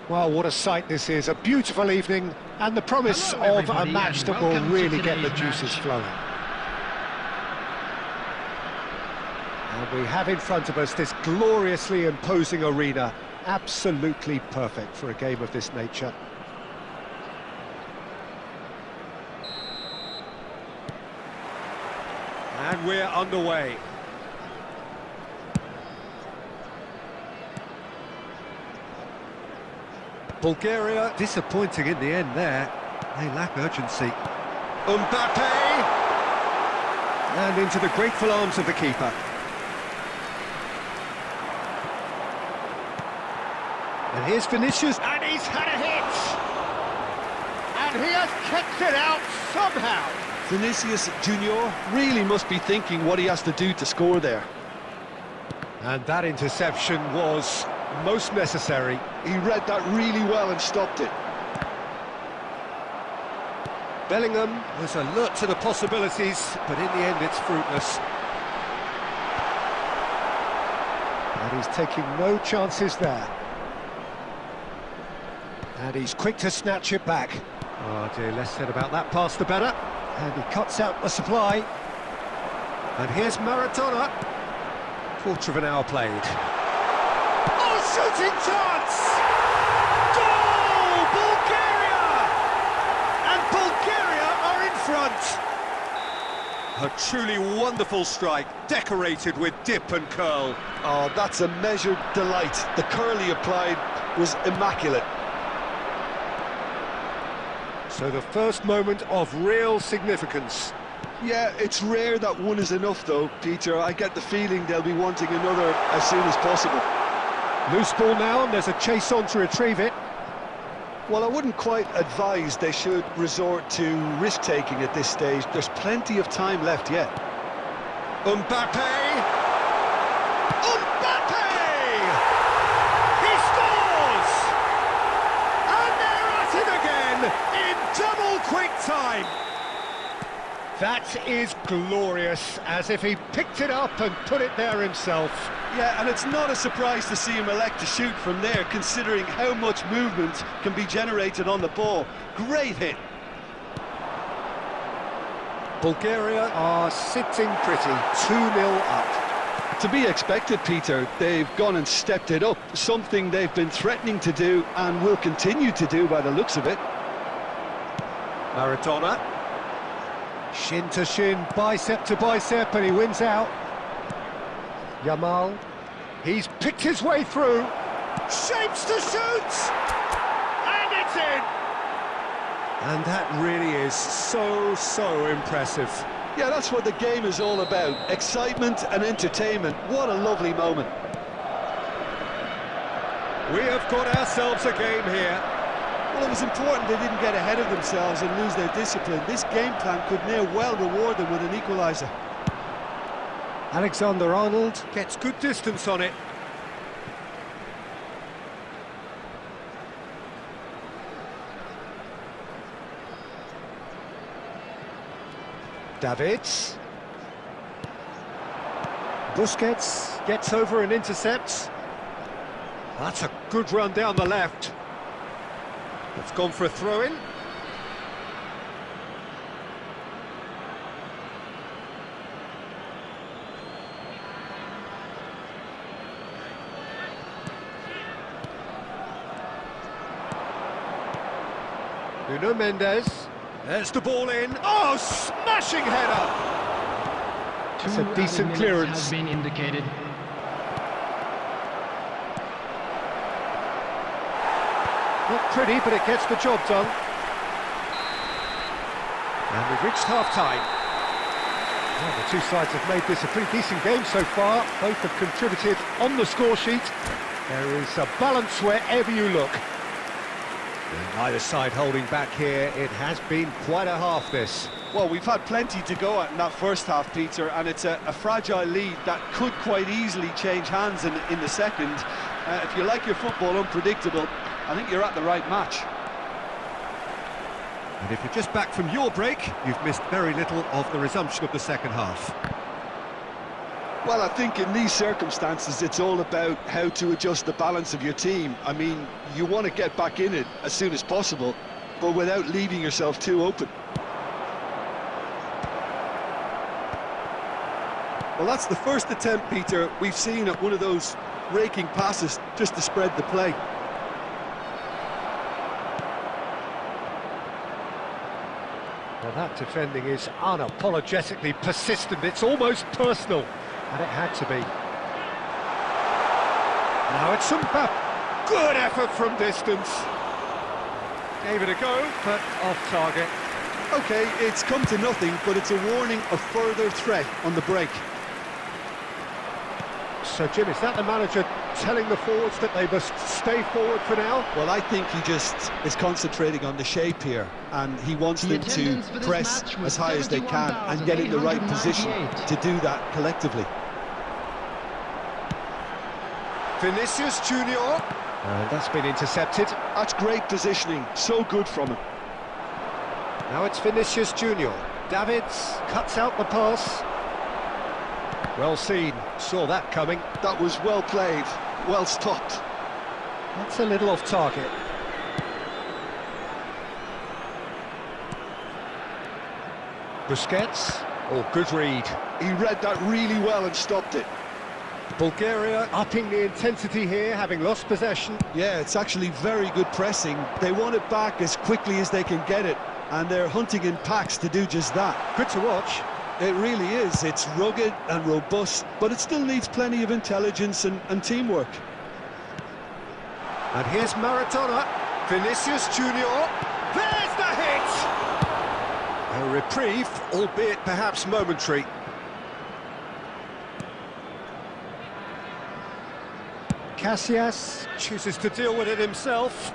Well, what a sight this is, a beautiful evening, and the promise Hello, of a everybody, match and that will welcome to really get the today's juices match. flowing. And we have in front of us this gloriously imposing arena, absolutely perfect for a game of this nature. And we're underway. Bulgaria disappointing in the end there. They lack urgency. Mbappe! And into the grateful arms of the keeper. And here's Vinicius, and he's had a hit! And he has kept it out somehow! Vinicius Junior really must be thinking what he has to do to score there. And that interception was most necessary. He read that really well and stopped it. Bellingham was alert to the possibilities, but in the end it's fruitless. And he's taking no chances there. And he's quick to snatch it back. Oh dear, less said about that pass the better. And he cuts out the supply. And here's Maradona. Quarter of an hour played. Oh, shooting chance! Goal! Bulgaria! And Bulgaria are in front. A truly wonderful strike, decorated with dip and curl. Oh, that's a measured delight. The curl he applied was immaculate. So the first moment of real significance. Yeah, it's rare that one is enough though, Peter. I get the feeling they'll be wanting another as soon as possible. Loose ball now, and there's a chase on to retrieve it. Well, I wouldn't quite advise they should resort to risk-taking at this stage. There's plenty of time left yet. Mbappe! Mbappe! He scores! And they're at it again in double quick time. That is glorious, as if he picked it up and put it there himself. Yeah, and it's not a surprise to see him elect to shoot from there, considering how much movement can be generated on the ball. Great hit. Bulgaria are sitting pretty, 2-0 up. To be expected, Peter. They've gone and stepped it up, something they've been threatening to do and will continue to do by the looks of it. Maradona. Shin to shin, bicep to bicep, and he wins out. Yamal. He's picked his way through. Shapes to shoot! And it's in! And that really is so impressive. Yeah, that's what the game is all about. Excitement and entertainment. What a lovely moment. We have got ourselves a game here. Well, it was important they didn't get ahead of themselves and lose their discipline. This game plan could near well reward them with an equaliser. Alexander-Arnold gets good distance on it. Davids. Busquets gets over and intercepts. That's a good run down the left. It's gone for a throw-in. Nuno Mendes. There's the ball in. Oh, smashing header! It's a decent clearance. Has been indicated. Not pretty, but it gets the job done. And we've reached half-time. Well, the two sides have made this a pretty decent game so far. Both have contributed on the score sheet. There is a balance wherever you look. And neither side holding back here. It has been quite a half, this. Well, we've had plenty to go at in that first half, Peter, and it's a fragile lead that could quite easily change hands in the second. If you like your football unpredictable, I think you're at the right match. And if you're just back from your break, you've missed very little of the resumption of the second half. Well, I think in these circumstances, it's all about how to adjust the balance of your team. I mean, you want to get back in it as soon as possible, but without leaving yourself too open. Well, that's the first attempt, Peter, we've seen at one of those raking passes just to spread the play. Well, that defending is unapologetically persistent. It's almost personal, and it had to be. Now it's Mbappe. Good effort from distance. Gave it a go, but off target. OK, it's come to nothing, but it's a warning of further threat on the break. So, Jim, is that the manager telling the forwards that they must stay forward for now? Well, I think he just is concentrating on the shape here, and he wants them to press as high as they can and get in the right position to do that collectively. Vinicius Junior. And that's been intercepted. That's great positioning, so good from him. Now it's Vinicius Junior. Davids cuts out the pass. Well seen, saw that coming. That was well played, well stopped. That's a little off target. Busquets. Oh, good read. He read that really well and stopped it. Bulgaria upping the intensity here, having lost possession. Yeah, it's actually very good pressing. They want it back as quickly as they can get it, and they're hunting in packs to do just that. Good to watch. It really is. It's rugged and robust, but it still needs plenty of intelligence and teamwork. And here's Maradona. Vinicius Junior. There's the hit! A reprieve, albeit perhaps momentary. Casillas chooses to deal with it himself.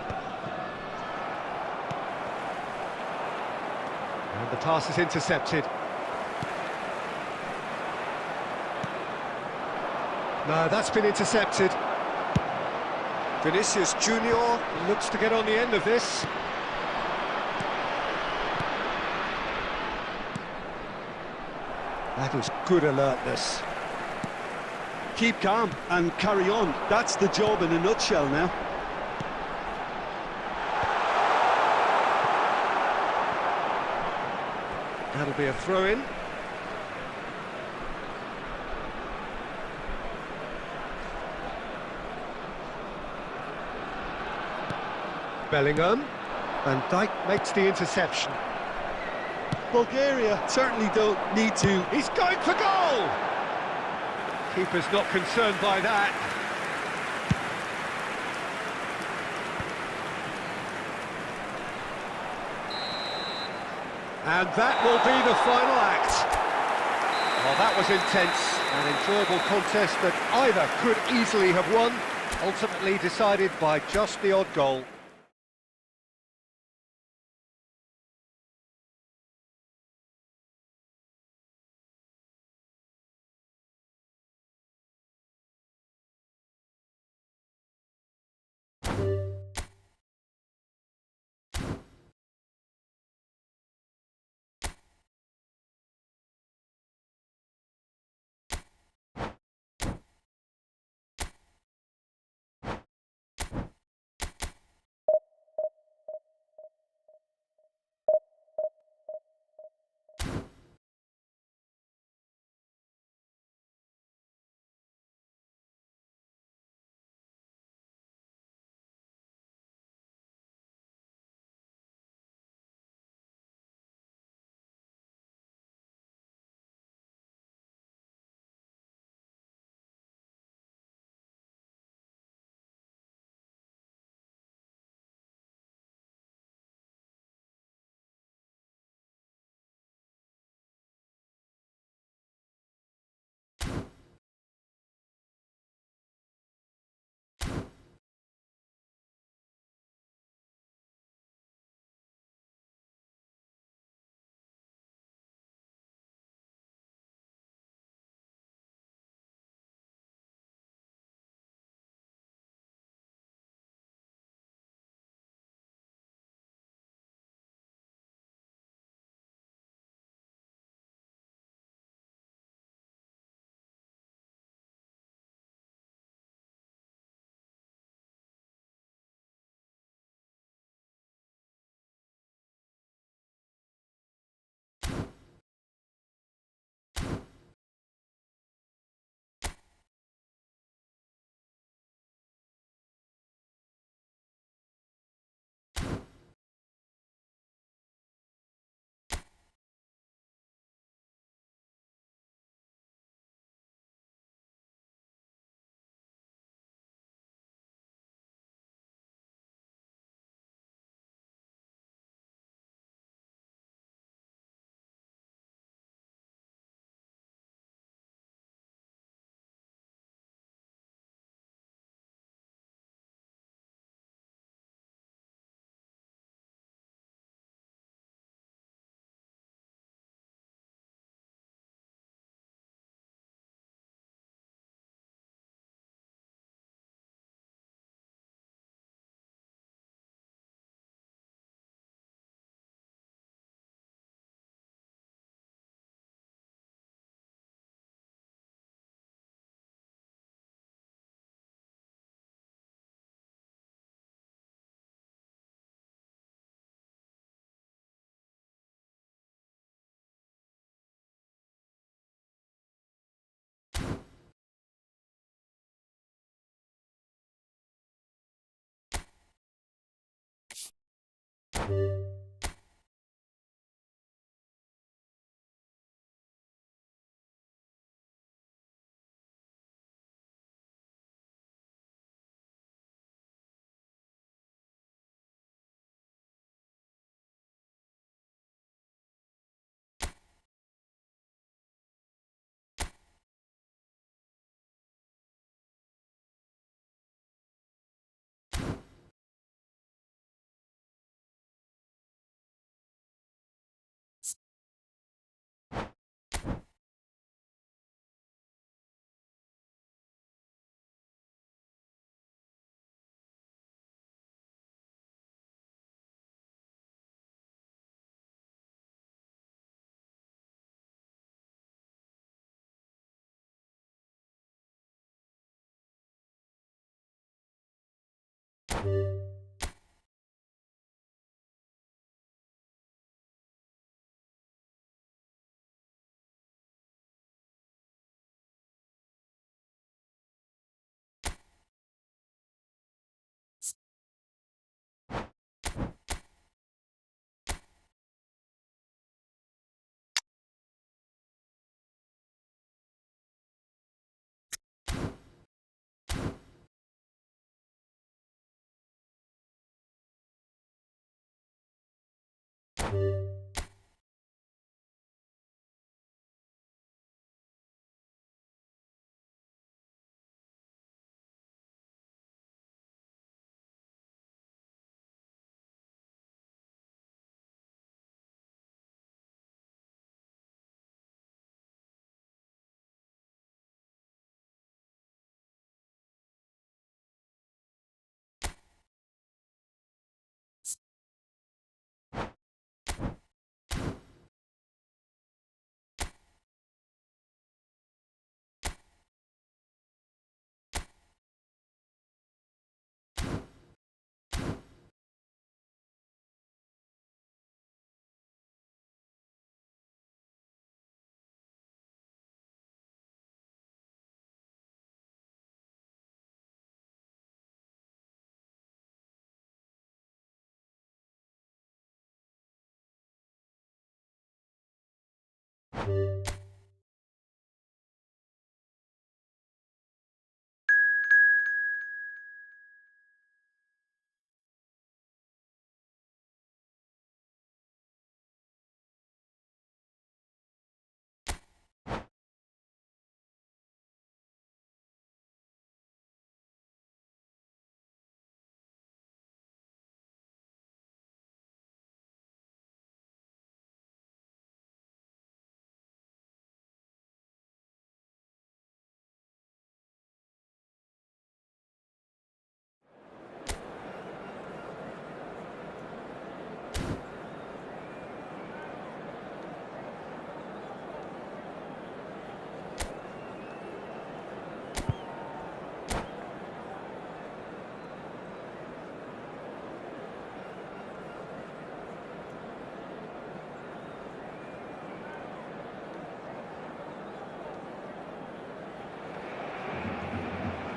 And the pass is intercepted. No, that's been intercepted. Vinicius Junior looks to get on the end of this. That was good alertness. Keep calm and carry on. That's the job in a nutshell now. That'll be a throw-in. Bellingham. Van Dijk makes the interception. Bulgaria certainly don't need to... He's going for goal! Keeper's not concerned by that. And that will be the final act. Well, that was intense, an enjoyable contest that either could easily have won, ultimately decided by just the odd goal.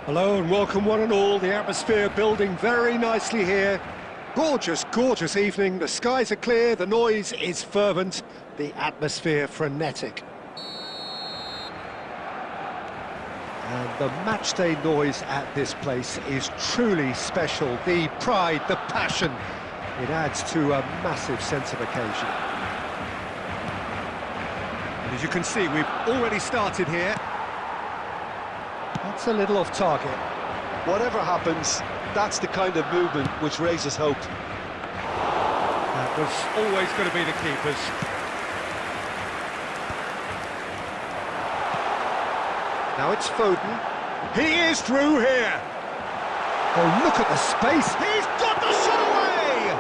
Hello and welcome one and all. The atmosphere building very nicely here. Gorgeous, gorgeous evening. The skies are clear, the noise is fervent, the atmosphere frenetic. And the matchday noise at this place is truly special. The pride, the passion, it adds to a massive sense of occasion. And as you can see, we've already started here. That's a little off target. Whatever happens, that's the kind of movement which raises hope. That was always going to be the keepers. Now it's Foden. He is through here. Oh, look at the space. He's got the shot away!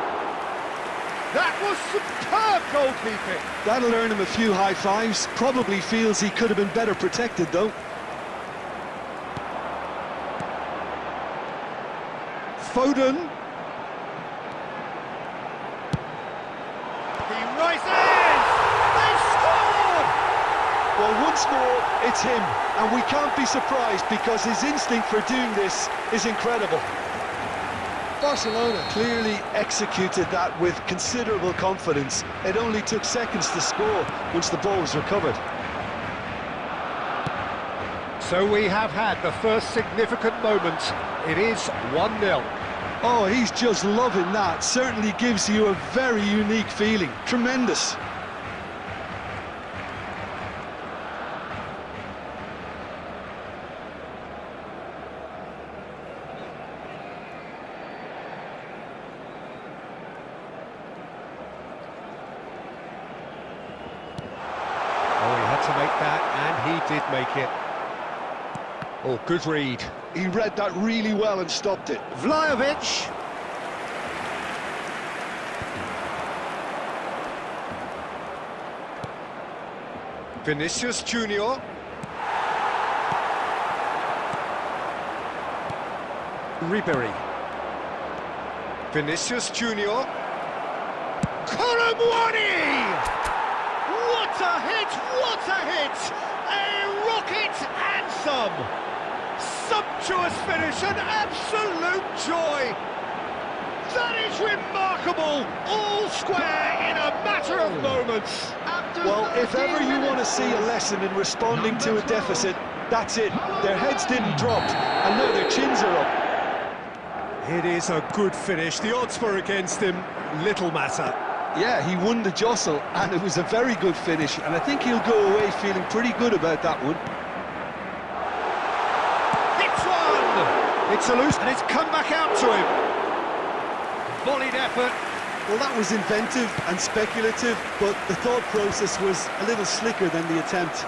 That was superb goalkeeping. That'll earn him a few high fives. Probably feels he could have been better protected, though. Foden. He rises! They've scored! Well, once more, it's him, and we can't be surprised because his instinct for doing this is incredible. Barcelona clearly executed that with considerable confidence. It only took seconds to score once the ball was recovered. So we have had the first significant moment. It is 1-0. Oh, he's just loving that. Certainly gives you a very unique feeling. Tremendous. Oh, he had to make that, and he did make it. Oh, good read. He read that really well and stopped it. Vlahovic. Vinicius Junior. Ribery. Vinicius Junior. Colomwani! What a hit! What a hit! A rocket anthem! Sumptuous finish, an absolute joy! That is remarkable! All square in a matter of moments! Well, if ever you want to see a lesson in responding to a deficit, that's it. Their heads didn't drop, and now their chins are up. It is a good finish. The odds were against him. Little matter. Yeah, he won the jostle, and it was a very good finish, and I think he'll go away feeling pretty good about that one. It's a loose, and it's come back out to him. Volleyed effort. Well, that was inventive and speculative, but the thought process was a little slicker than the attempt.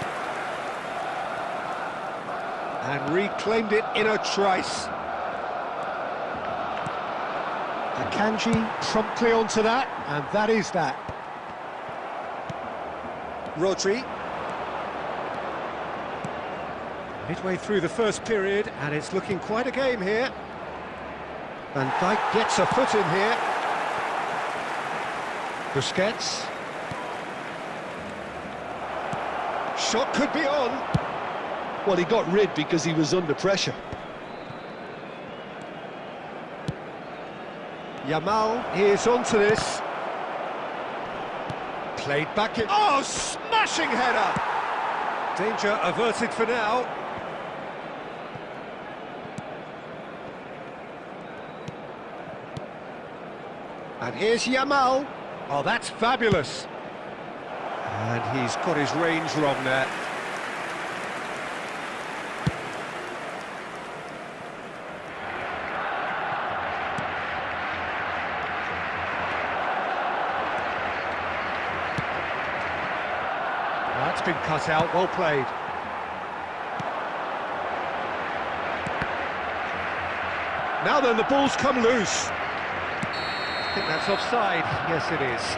And reclaimed it in a trice. Akanji promptly onto that, and that is that. Rodri. Midway through the first period, and it's looking quite a game here. Van Dijk gets a foot in here. Busquets. Shot could be on. Well, he got rid because he was under pressure. Yamal is onto this. Played back in. Oh, smashing header! Danger averted for now. And here's Yamal. Oh, that's fabulous. And he's got his range wrong there. That's been cut out, well played. Now then, the ball's come loose. I think that's offside. Yes, it is.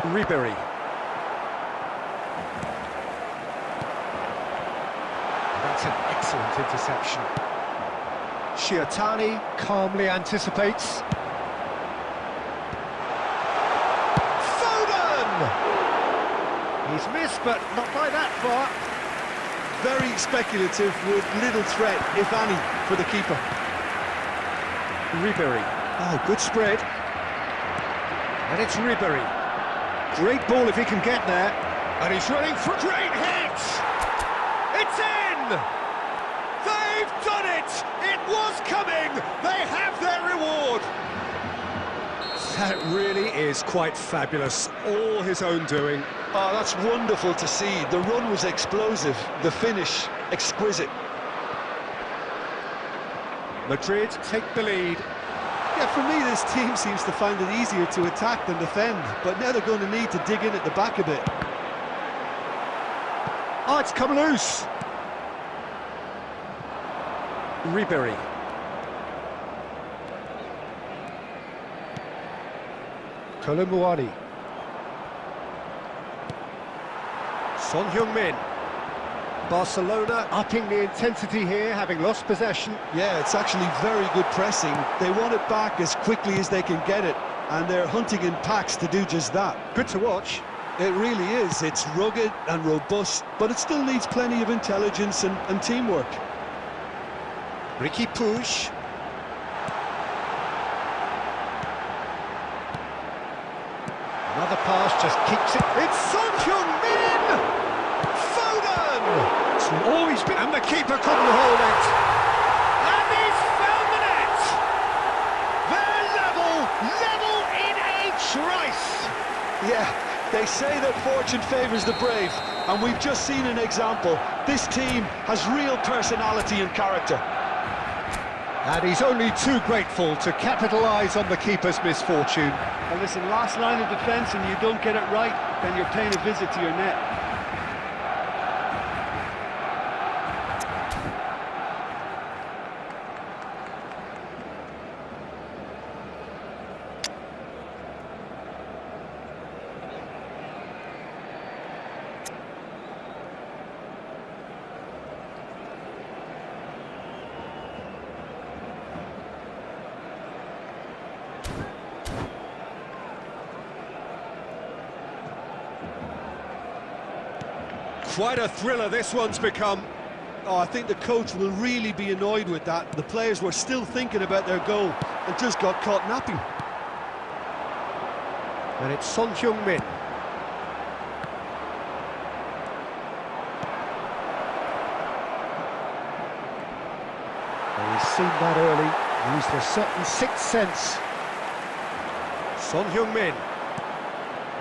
Ribery. That's an excellent interception. Shiatani calmly anticipates. Foden! He's missed, but not by that far. Very speculative with little threat, if any, for the keeper. Ribery. Oh, good spread. And it's Ribery. Great ball if he can get there. And he's running for a great hit! It's in! They've done it! It was coming! They have their reward! That really is quite fabulous. All his own doing. Oh, that's wonderful to see. The run was explosive, the finish exquisite. Madrid take the lead. Yeah, for me, this team seems to find it easier to attack than defend, but now they're going to need to dig in at the back a bit. Oh, it's come loose. Ribery. Kolumuani. Son Heung-min. Barcelona upping the intensity here, having lost possession. Yeah, it's actually very good pressing. They want it back as quickly as they can get it, and they're hunting in packs to do just that. Good to watch. It really is. It's rugged and robust, but it still needs plenty of intelligence and teamwork. Ricky Puig. Another pass just keeps it. It's Son Heung-min! Foden! It's always been... And the keeper couldn't hold it. And he's found the net! They're level in H. Rice! Yeah, they say that fortune favours the brave, and we've just seen an example. This team has real personality and character. And he's only too grateful to capitalise on the keeper's misfortune. Well, listen, last line of defence and you don't get it right, then you're paying a visit to your net. Quite a thriller this one's become. Oh, I think the coach will really be annoyed with that. The players were still thinking about their goal and just got caught napping. And it's Son Heung-min. He's seen that early, used a certain sixth sense. Son Heung-min.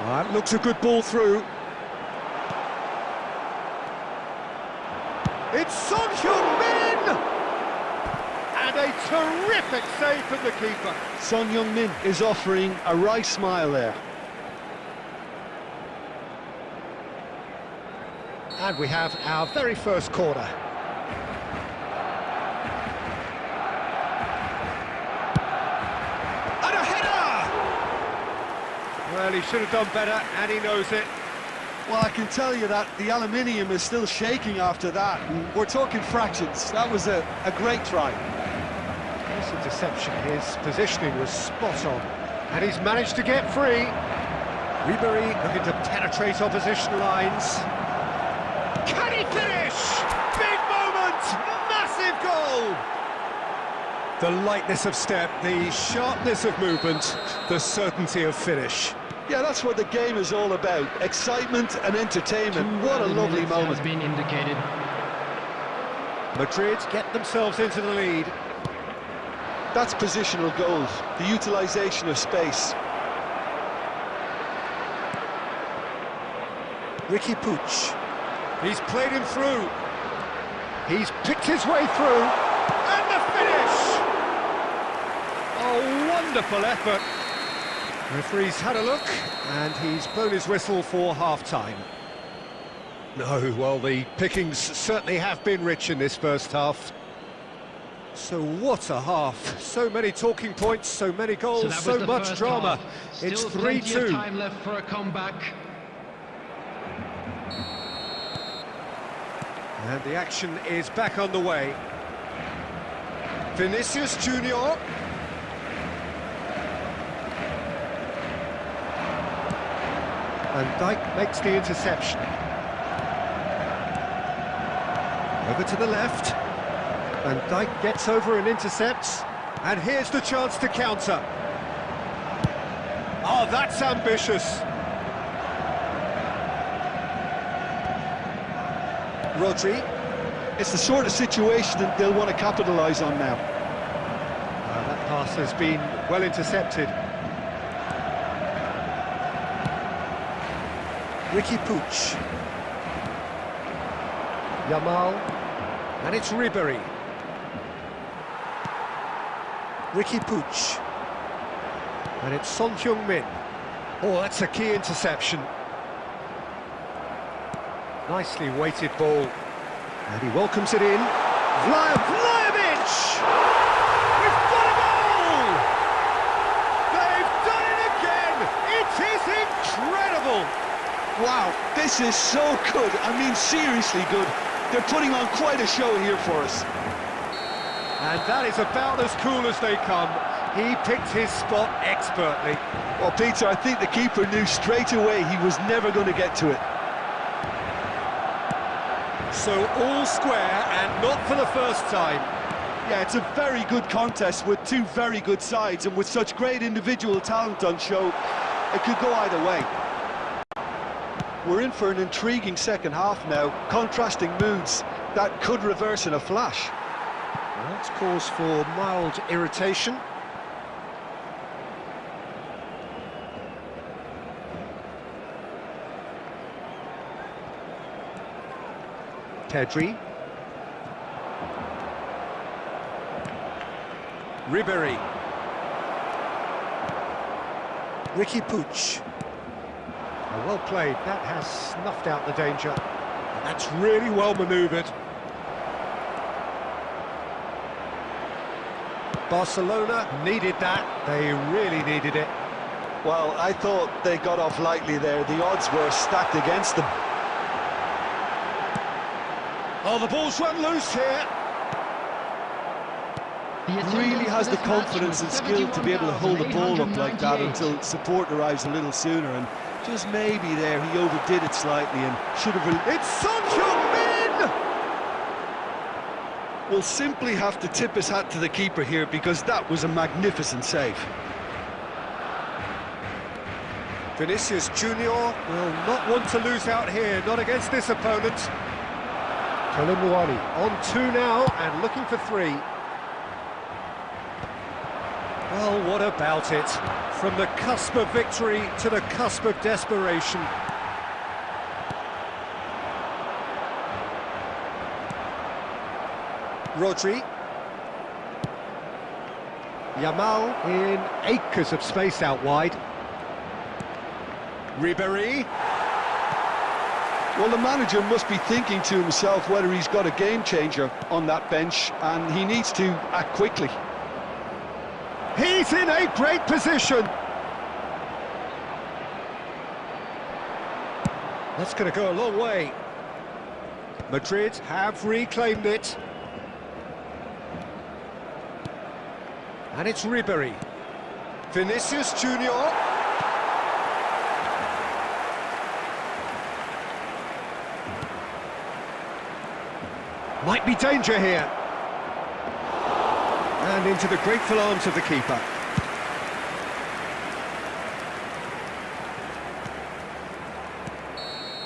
That looks a good ball through. It's Son Heung-min! And a terrific save from the keeper. Son Heung-min is offering a right smile there. And we have our very first corner. And a header! Well, he should have done better, and he knows it. Well, I can tell you that the aluminium is still shaking after that. And we're talking fractions. That was a great try. This interception, his positioning was spot on. And he's managed to get free. Ribery looking to penetrate opposition lines. Can he finish? Big moment! Massive goal! The lightness of step, the sharpness of movement, the certainty of finish. Yeah, that's what the game is all about. Excitement and entertainment. What a lovely moment. Has been indicated. Madrid get themselves into the lead. That's positional goals, the utilisation of space. Ricky Puig. He's played him through. He's picked his way through. And the finish! A wonderful effort. Referee's had a look, and he's blown his whistle for half-time. No, well, the pickings certainly have been rich in this first half. So what a half. So many talking points, so many goals, so much drama. It's 3-2. Plenty of time left for a comeback. And the action is back on the way. Vinicius Junior. And Dijk makes the interception. Over to the left. And Dijk gets over and intercepts. And here's the chance to counter. Oh, that's ambitious. Rodri. It's the sort of situation that they'll want to capitalise on now. That pass has been well intercepted. Ricky Puig. Yamal. And it's Ribery. Ricky Puig. And it's Son Heung-min. Oh, that's a key interception. Nicely weighted ball. And he welcomes it in. Vlahovic! We've got a goal! They've done it again! is incredible! Wow, this is so good. I mean, seriously good. They're putting on quite a show here for us. And that is about as cool as they come. He picked his spot expertly. Well, Peter, I think the keeper knew straight away he was never going to get to it. So all square, and not for the first time. Yeah, it's a very good contest with two very good sides, and with such great individual talent on show, it could go either way. We're in for an intriguing second half now, contrasting moods that could reverse in a flash. Well, that's cause for mild irritation. Pedri. Ribery. Ricky Puig. Well played, that has snuffed out the danger. And that's really well manoeuvred. Barcelona needed that, they really needed it. Well, I thought they got off lightly there. The odds were stacked against them. Oh, the ball's run loose here. Really has the confidence and skill to be able to hold the ball up like that until support arrives a little sooner, and just maybe there he overdid it slightly and should have... It's Son Heung-min! We'll simply have to tip his hat to the keeper here, because that was a magnificent save. Vinicius Junior will not want to lose out here, not against this opponent. Colomboani on 2 now and looking for 3. Well, what about it? From the cusp of victory to the cusp of desperation. Rodri. Yamal in acres of space out wide. Ribery. Well, the manager must be thinking to himself whether he's got a game changer on that bench, and he needs to act quickly. He's in a great position. That's going to go a long way. Madrid have reclaimed it. And it's Ribery. Vinicius Junior. Might be danger here. And into the grateful arms of the keeper.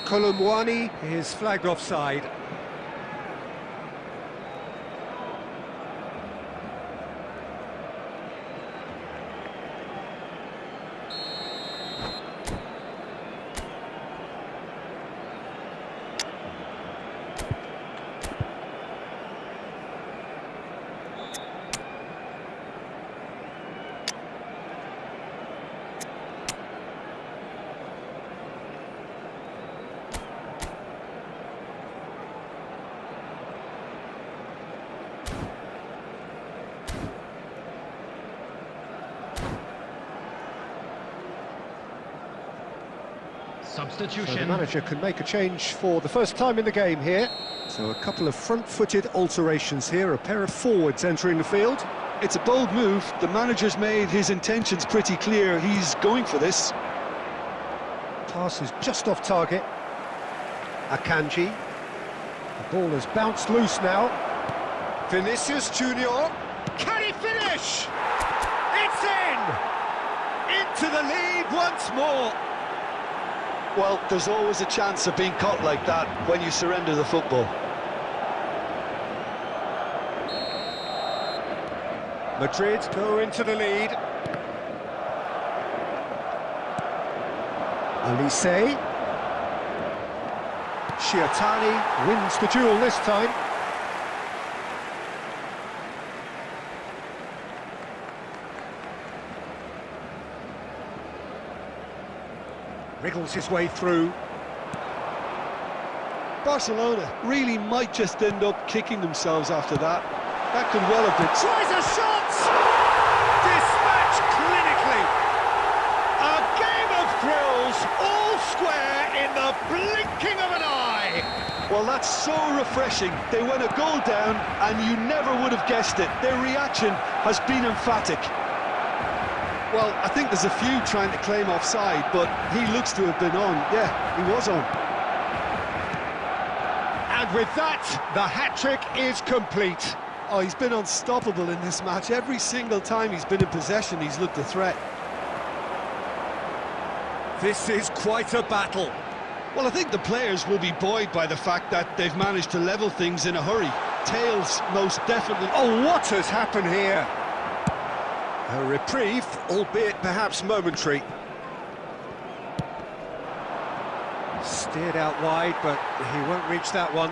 Colomboani is flagged offside. Substitution. So the manager can make a change for the first time in the game here. So a couple of front-footed alterations here, a pair of forwards entering the field. It's a bold move. The manager's made his intentions pretty clear. He's going for this. Pass is just off target. Akanji. The ball has bounced loose now. Vinicius Junior. Can he finish? It's in! Into the lead once more. Well, there's always a chance of being caught like that when you surrender the football. Madrid go into the lead. Olise. Shiatani wins the duel this time. Wriggles his way through. Barcelona really might just end up kicking themselves after that. That could well have been... Tries a shot! Dispatched clinically! A game of blinking of an eye! Well, that's so refreshing. They went a goal down, and you never would have guessed it. Their reaction has been emphatic. Well, I think there's a few trying to claim offside, but he looks to have been on. Yeah, he was on. And with that, the hat-trick is complete. Oh, he's been unstoppable in this match. Every single time he's been in possession, he's looked a threat. This is quite a battle. Well, I think the players will be buoyed by the fact that they've managed to level things in a hurry. Tails, most definitely. Oh, what has happened here? A reprieve, albeit perhaps momentary. Steered out wide, but he won't reach that one.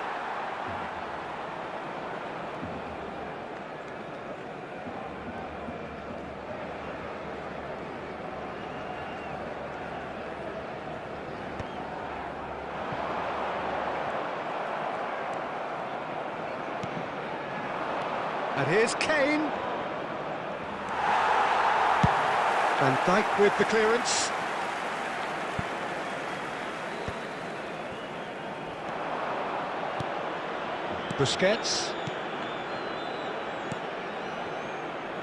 And here's Kane. Van Dijk with the clearance. Busquets.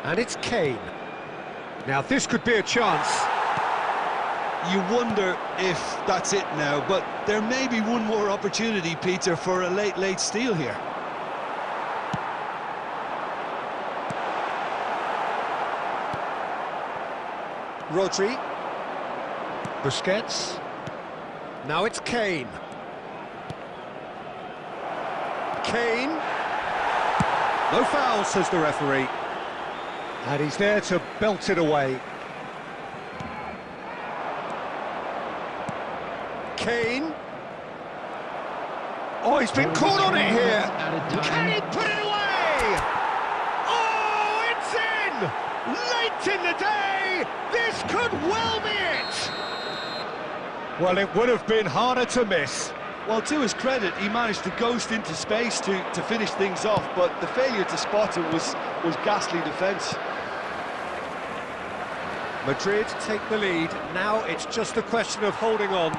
And it's Kane. Now this could be a chance. You wonder if that's it now, but there may be one more opportunity, Peter, for a late steal here. Rodri. Busquets. Now it's Kane. Kane. No foul, says the referee. And he's there to belt it away. Kane. Oh, he's been caught on it here. Can he put it away? Oh, it's in! Late in the day, this could well be it! Well, it would have been harder to miss. Well, to his credit, he managed to ghost into space to finish things off, but the failure to spot it was ghastly defence. Madrid take the lead. Now it's just a question of holding on.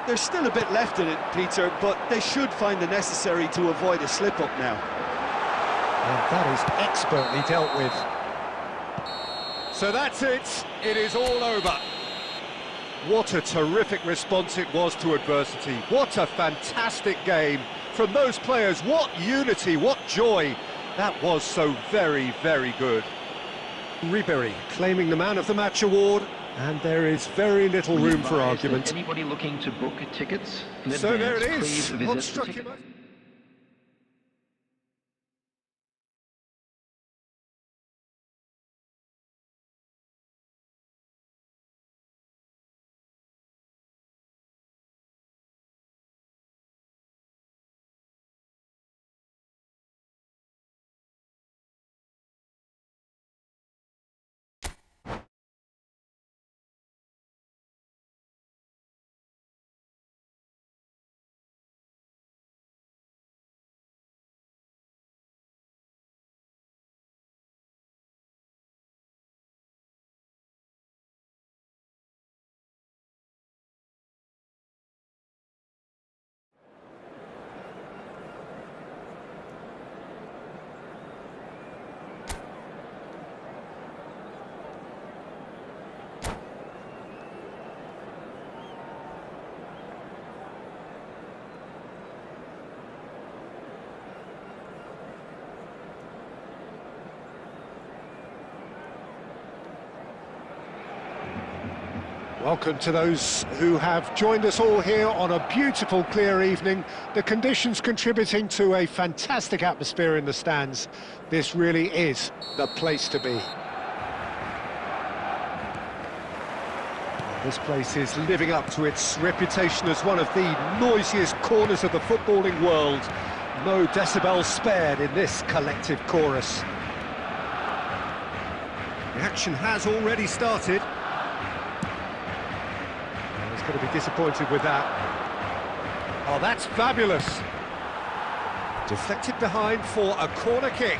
There's still a bit left in it, Peter, but they should find the necessary to avoid a slip-up now. And that is expertly dealt with. So that's it. It is all over. What a terrific response it was to adversity. What a fantastic game from those players. What unity, what joy. That was so very, very good. Ribery claiming the Man of the Match award, and there is very little room for argument. Anybody looking to book tickets? So there it is. Please What visit the struck ticket. you most? Welcome to those who have joined us all here on a beautiful, clear evening. The conditions contributing to a fantastic atmosphere in the stands. This really is the place to be. This place is living up to its reputation as one of the noisiest corners of the footballing world. No decibels spared in this collective chorus. The action has already started. Going to be disappointed with that. Oh, that's fabulous. Deflected behind for a corner kick.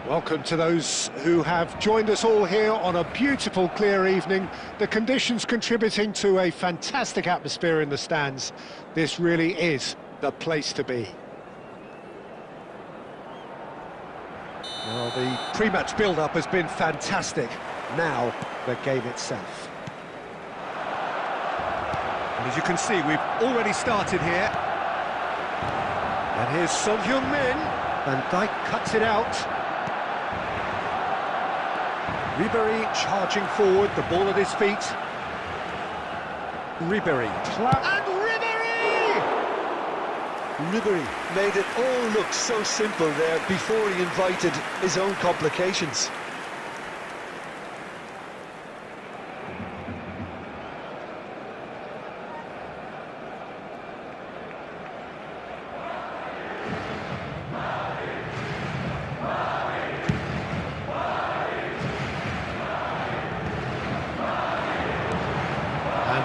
Welcome to those who have joined us all here on a beautiful, clear evening. The conditions contributing to a fantastic atmosphere in the stands. This really is the place to be. Well, the pre-match build-up has been fantastic. Now, the game itself. And as you can see, we've already started here. And here's Son Heung-min. Van Dijk cuts it out. Ribery charging forward, the ball at his feet. Ribery. And Ribery! Ribery made it all look so simple there before he invited his own complications.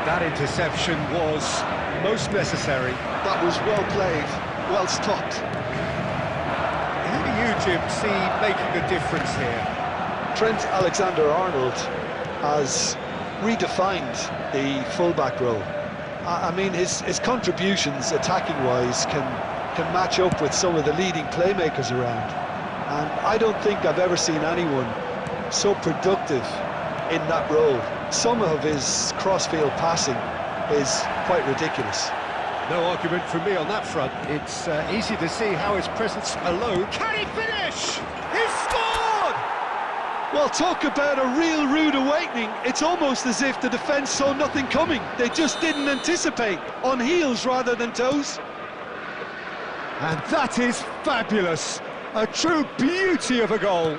That interception was most necessary. That was well played, well stopped. Who do you, Jim, see making a difference here? Trent Alexander-Arnold has redefined the fullback role. I mean, his contributions, attacking-wise, can match up with some of the leading playmakers around. And I don't think I've ever seen anyone so productive in that role. Some of his cross-field passing is quite ridiculous. No argument from me on that front. It's easy to see how his presence alone... Can he finish? He's scored! Well, talk about a real rude awakening. It's almost as if the defence saw nothing coming. They just didn't anticipate, on heels rather than toes. And that is fabulous. A true beauty of a goal.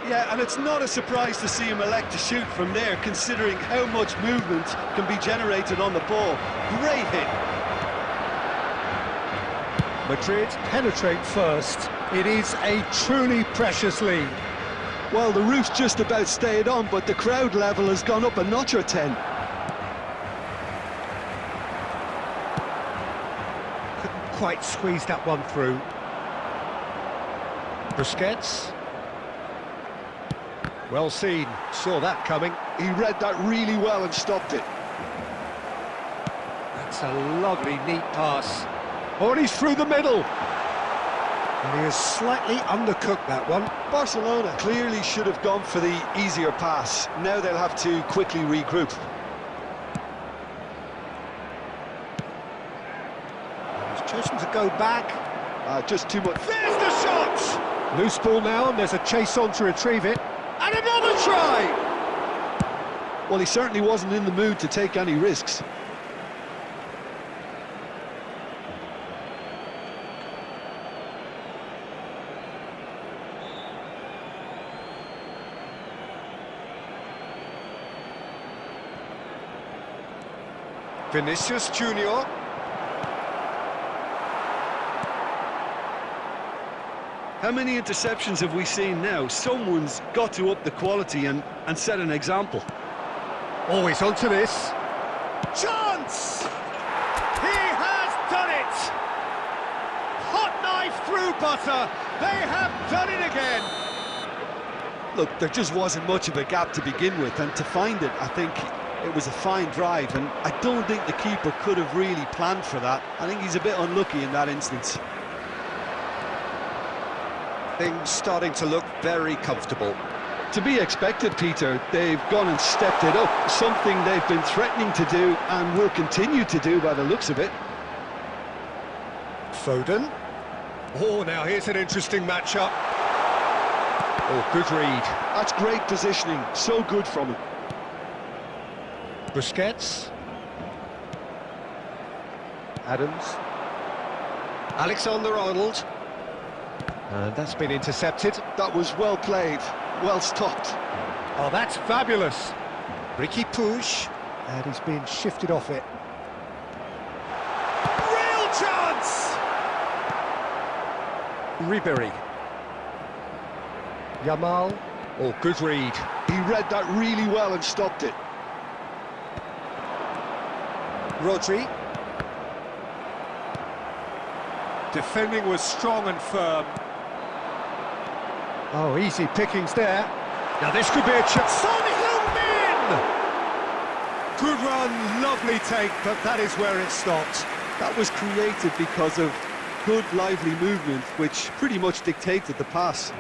Yeah, and it's not a surprise to see him elect to shoot from there, considering how much movement can be generated on the ball. Great hit. Madrid penetrate first. It is a truly precious lead. Well, the roof's just about stayed on, but the crowd level has gone up a notch or 10. Couldn't quite squeeze that one through. Busquets. Well seen, saw that coming. He read that really well and stopped it. That's a lovely, neat pass. Oh, and he's through the middle. And he has slightly undercooked that one. Barcelona clearly should have gone for the easier pass. Now they'll have to quickly regroup. He's chosen to go back. Just too much. There's the shot! Loose ball now, and there's a chase on to retrieve it. And another try! Well, he certainly wasn't in the mood to take any risks. Vinicius Junior. How many interceptions have we seen now? Someone's got to up the quality and set an example. Always onto this. Chance! He has done it! Hot knife through butter. They have done it again. Look, there just wasn't much of a gap to begin with, and to find it, I think it was a fine drive, and I don't think the keeper could have really planned for that. I think he's a bit unlucky in that instance. Things starting to look very comfortable. To be expected, Peter. They've gone and stepped it up, something they've been threatening to do and will continue to do by the looks of it. Foden. Oh, now here's an interesting matchup. Oh, good read. That's great positioning, so good from him. Busquets. Adams. Alexander-Arnold. And that's been intercepted. That was well played, well stopped. Oh, that's fabulous. Ricky Puig. And he's been shifted off it. Real chance! Ribery. Yamal. Oh, good read. He read that really well and stopped it. Rodri. Defending was strong and firm. Oh, easy pickings there. Now this could be a chance. Son Heung-min! Good run, lovely take, but that is where it stopped. That was created because of good, lively movement, which pretty much dictated the pass.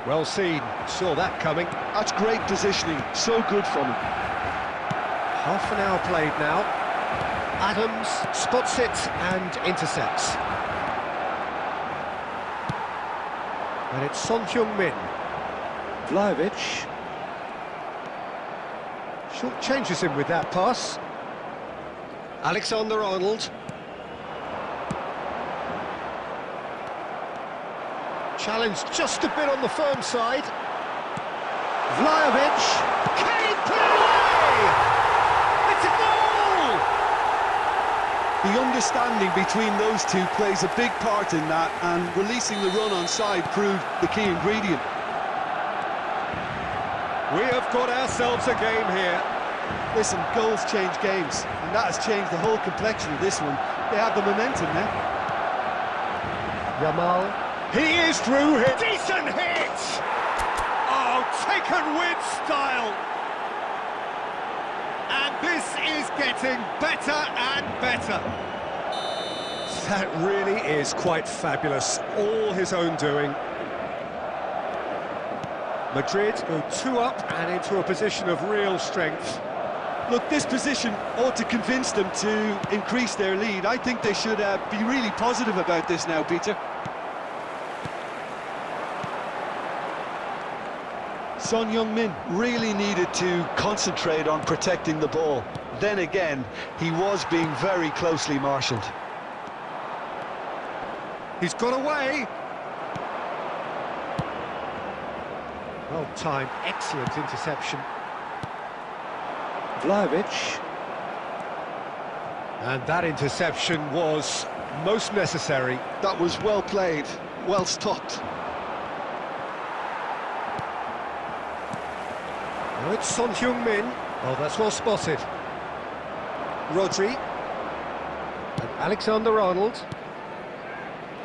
Well seen, saw that coming. That's great positioning, so good from him. Half an hour played now. Adams spots it and intercepts. And it's Son Heung-min. Vlahovic. Short changes him with that pass. Alexander-Arnold. Challenged just a bit on the firm side. Vlahovic. Can he put it away? It's a goal! The understanding between those two plays a big part in that, and releasing the run on side proved the key ingredient. We have got ourselves a game here. Listen, goals change games, and that has changed the whole complexion of this one. They have the momentum now. Yamal. He is through here. Decent hit! Oh, taken with style. And this is getting better and better. That really is quite fabulous. All his own doing. Madrid go 2 up and into a position of real strength. Look, this position ought to convince them to increase their lead. I think they should be really positive about this now, Peter. Son Heung-min really needed to concentrate on protecting the ball. Then again, he was being very closely marshalled. He's got away. Well timed, excellent interception. Vlahovic. And that interception was most necessary. That was well played, well stopped. Now it's Son Heung-min. Oh, that's well spotted. Rodri. And Alexander-Arnold.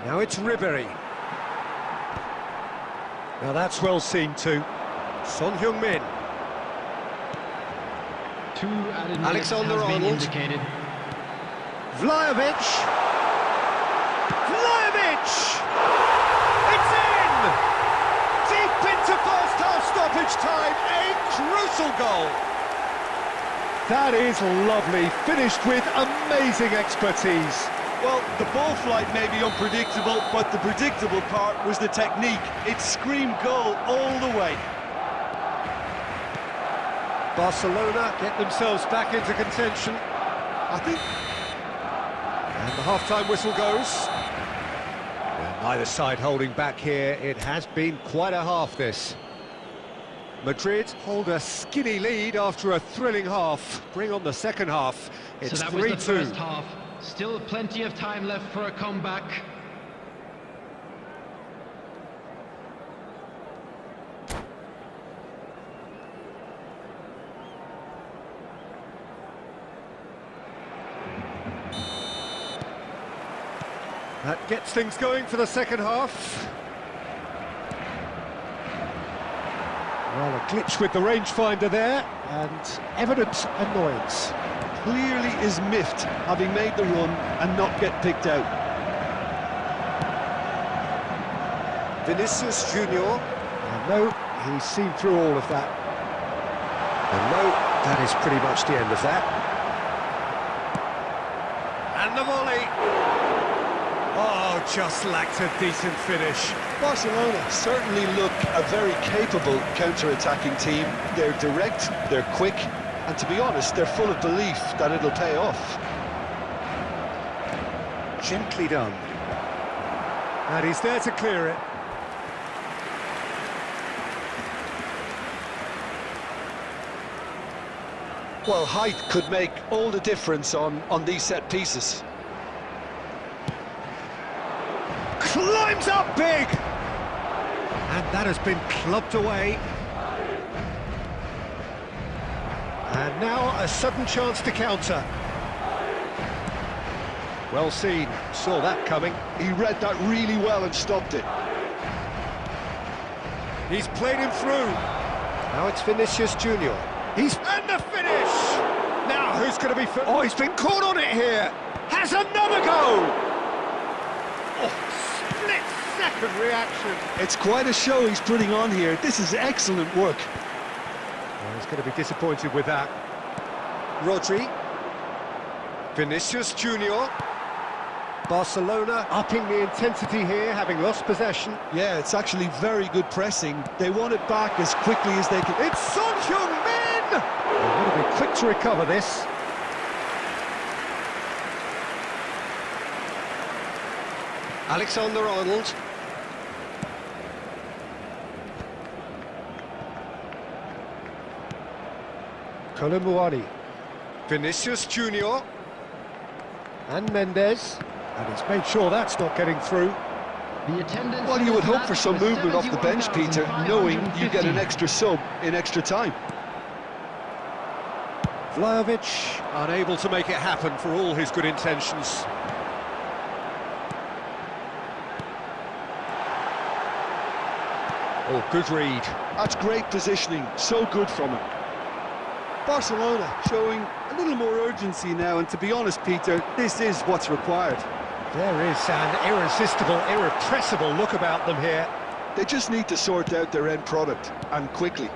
Now it's Ribéry. Now that's well seen too. Son Heung-min. 2 added minutes has been indicated. Vlahovic! Vlahovic! It's in! Deep into first half stoppage time, a crucial goal! That is lovely, finished with amazing expertise. Well, the ball flight may be unpredictable, but the predictable part was the technique. It screamed goal all the way. Barcelona get themselves back into contention. I think... And the half-time whistle goes. Well, neither side holding back here. It has been quite a half, this. Madrid hold a skinny lead after a thrilling half. Bring on the second half. It's 3-2. So that was the first half. Still plenty of time left for a comeback. That gets things going for the second half. Well, a glitch with the rangefinder there, and evident annoyance. Clearly is miffed, having made the run and not get picked out. Vinicius Junior. And no, he's seen through all of that. And no, that is pretty much the end of that. And the volley. Oh, just lacked a decent finish. Barcelona certainly look a very capable counter-attacking team. They're direct, they're quick, and to be honest, they're full of belief that it'll pay off. Gently done. And he's there to clear it. Well, height could make all the difference on these set pieces. Climbs up big! And that has been clubbed away. And now a sudden chance to counter. Well seen, saw that coming. He read that really well and stopped it. He's played him through. Now it's Vinicius Junior. And the finish! Now who's going to be... Oh, he's been caught on it here. Has another go! Split-second reaction. It's quite a show he's putting on here. This is excellent work. Well, he's going to be disappointed with that. Rodri. Vinicius Junior. Barcelona upping the intensity here, having lost possession. Yeah, it's actually very good pressing. They want it back as quickly as they can. It's Son Heung-min! They're going to be quick to recover this. Alexander-Arnold. Kolomuani. Vinicius Junior. And Mendes. And he's made sure that's not getting through. Well, you would hope for some movement off the bench, Peter, knowing you get an extra sub in extra time. Vlahovic unable to make it happen for all his good intentions. Oh, good read. That's great positioning, so good from him. Barcelona showing a little more urgency now, and to be honest, Peter, this is what's required. There is an irresistible, irrepressible look about them here. They just need to sort out their end product, and quickly.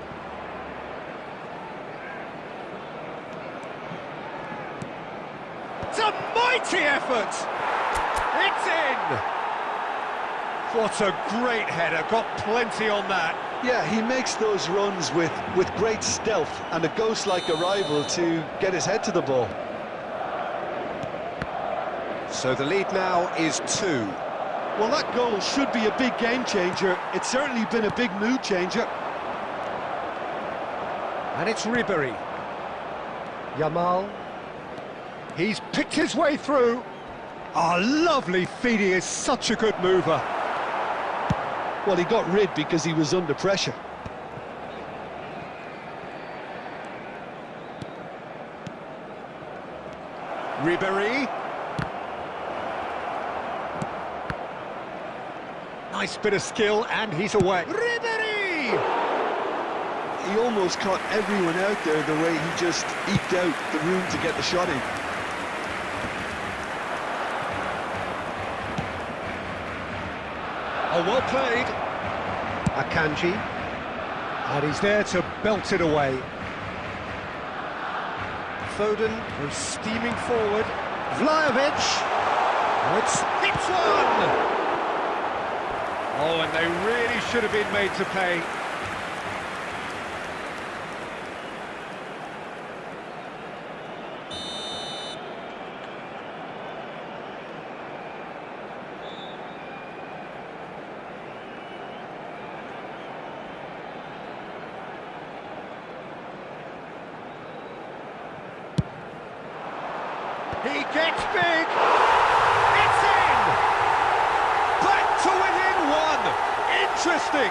It's a mighty effort! It's in! What a great header, got plenty on that. Yeah, he makes those runs with great stealth and a ghost-like arrival to get his head to the ball. So the lead now is 2. Well, that goal should be a big game changer. It's certainly been a big mood changer. And it's Ribery. Yamal. He's picked his way through. Oh, lovely feed, he is such a good mover. Well, he got rid because he was under pressure. Ribery. Nice bit of skill, and he's away. Ribery! He almost caught everyone out there the way he just eked out the room to get the shot in. Oh, well played. Akanji. And he's there to belt it away. Foden was steaming forward. Vlahovic. Oh, it's one! Oh, and they really should have been made to pay. He gets big. It's in. Back to within one. Interesting.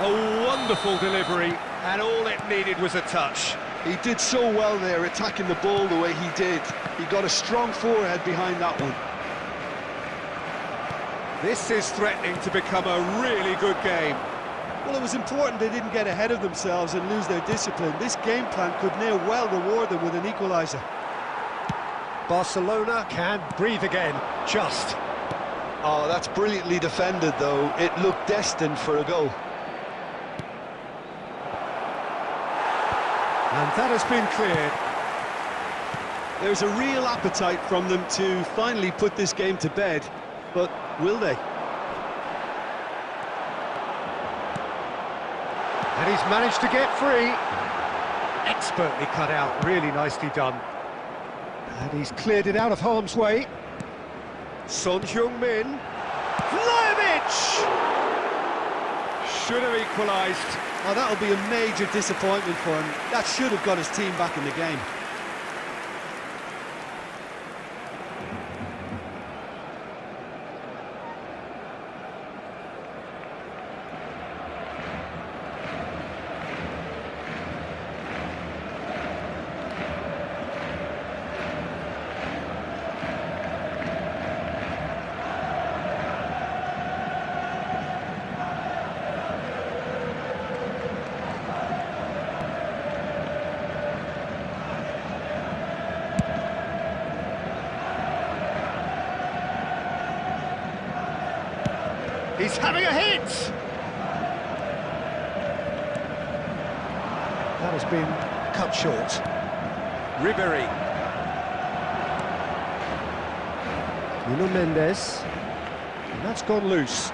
A wonderful delivery, and all it needed was a touch. He did so well there, attacking the ball the way he did. He got a strong forehead behind that one. This is threatening to become a really good game. Well, it was important they didn't get ahead of themselves and lose their discipline. This game plan could now well reward them with an equaliser. Barcelona can breathe again, just. Oh, that's brilliantly defended, though. It looked destined for a goal. And that has been cleared. There's a real appetite from them to finally put this game to bed, but will they? And he's managed to get free. Expertly cut out, really nicely done. And he's cleared it out of harm's way. Son Heung-min. Vlahovic! Should have equalised. Oh, that'll be a major disappointment for him. That should have got his team back in the game. He's having a hit! That has been cut short. Ribery. Nuno Mendes. And that's gone loose.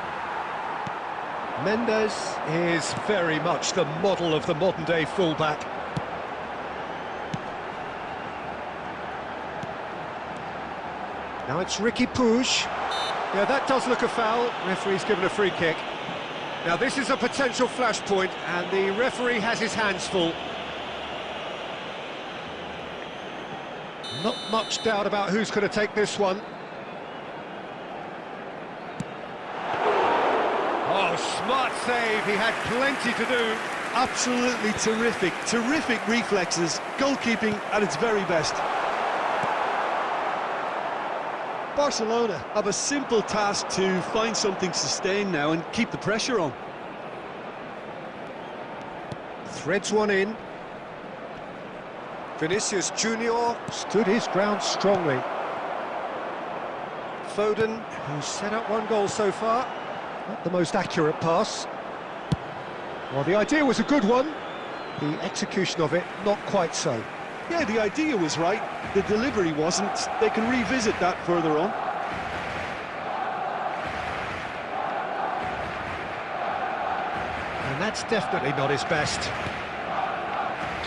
Mendes is very much the model of the modern-day fullback. Now it's Ricky Puig. Yeah, that does look a foul. Referee's given a free kick. Now this is a potential flashpoint, and the referee has his hands full. Not much doubt about who's going to take this one. Oh, smart save. He had plenty to do. Absolutely terrific, terrific reflexes. Goalkeeping at its very best. Barcelona have a simple task to find something sustained now and keep the pressure on. Threads one in. Vinicius Junior stood his ground strongly. Foden, who's set up one goal so far. Not the most accurate pass. Well, the idea was a good one. The execution of it, not quite so. Yeah, the idea was right. The delivery wasn't. They can revisit that further on. And that's definitely not his best.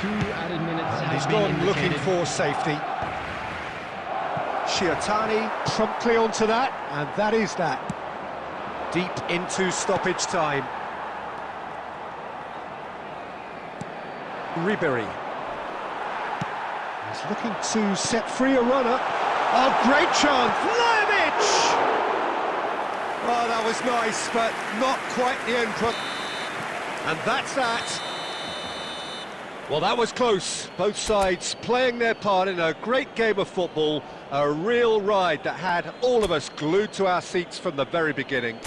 2 added minutes And have he's been gone looking indicated. for safety. Shiatani promptly onto that, and that is that. Deep into stoppage time. Ribery. He's looking to set free a runner. Oh, great chance! Levich! Oh, that was nice, but not quite the end product. And that's that. Well, that was close. Both sides playing their part in a great game of football. A real ride that had all of us glued to our seats from the very beginning.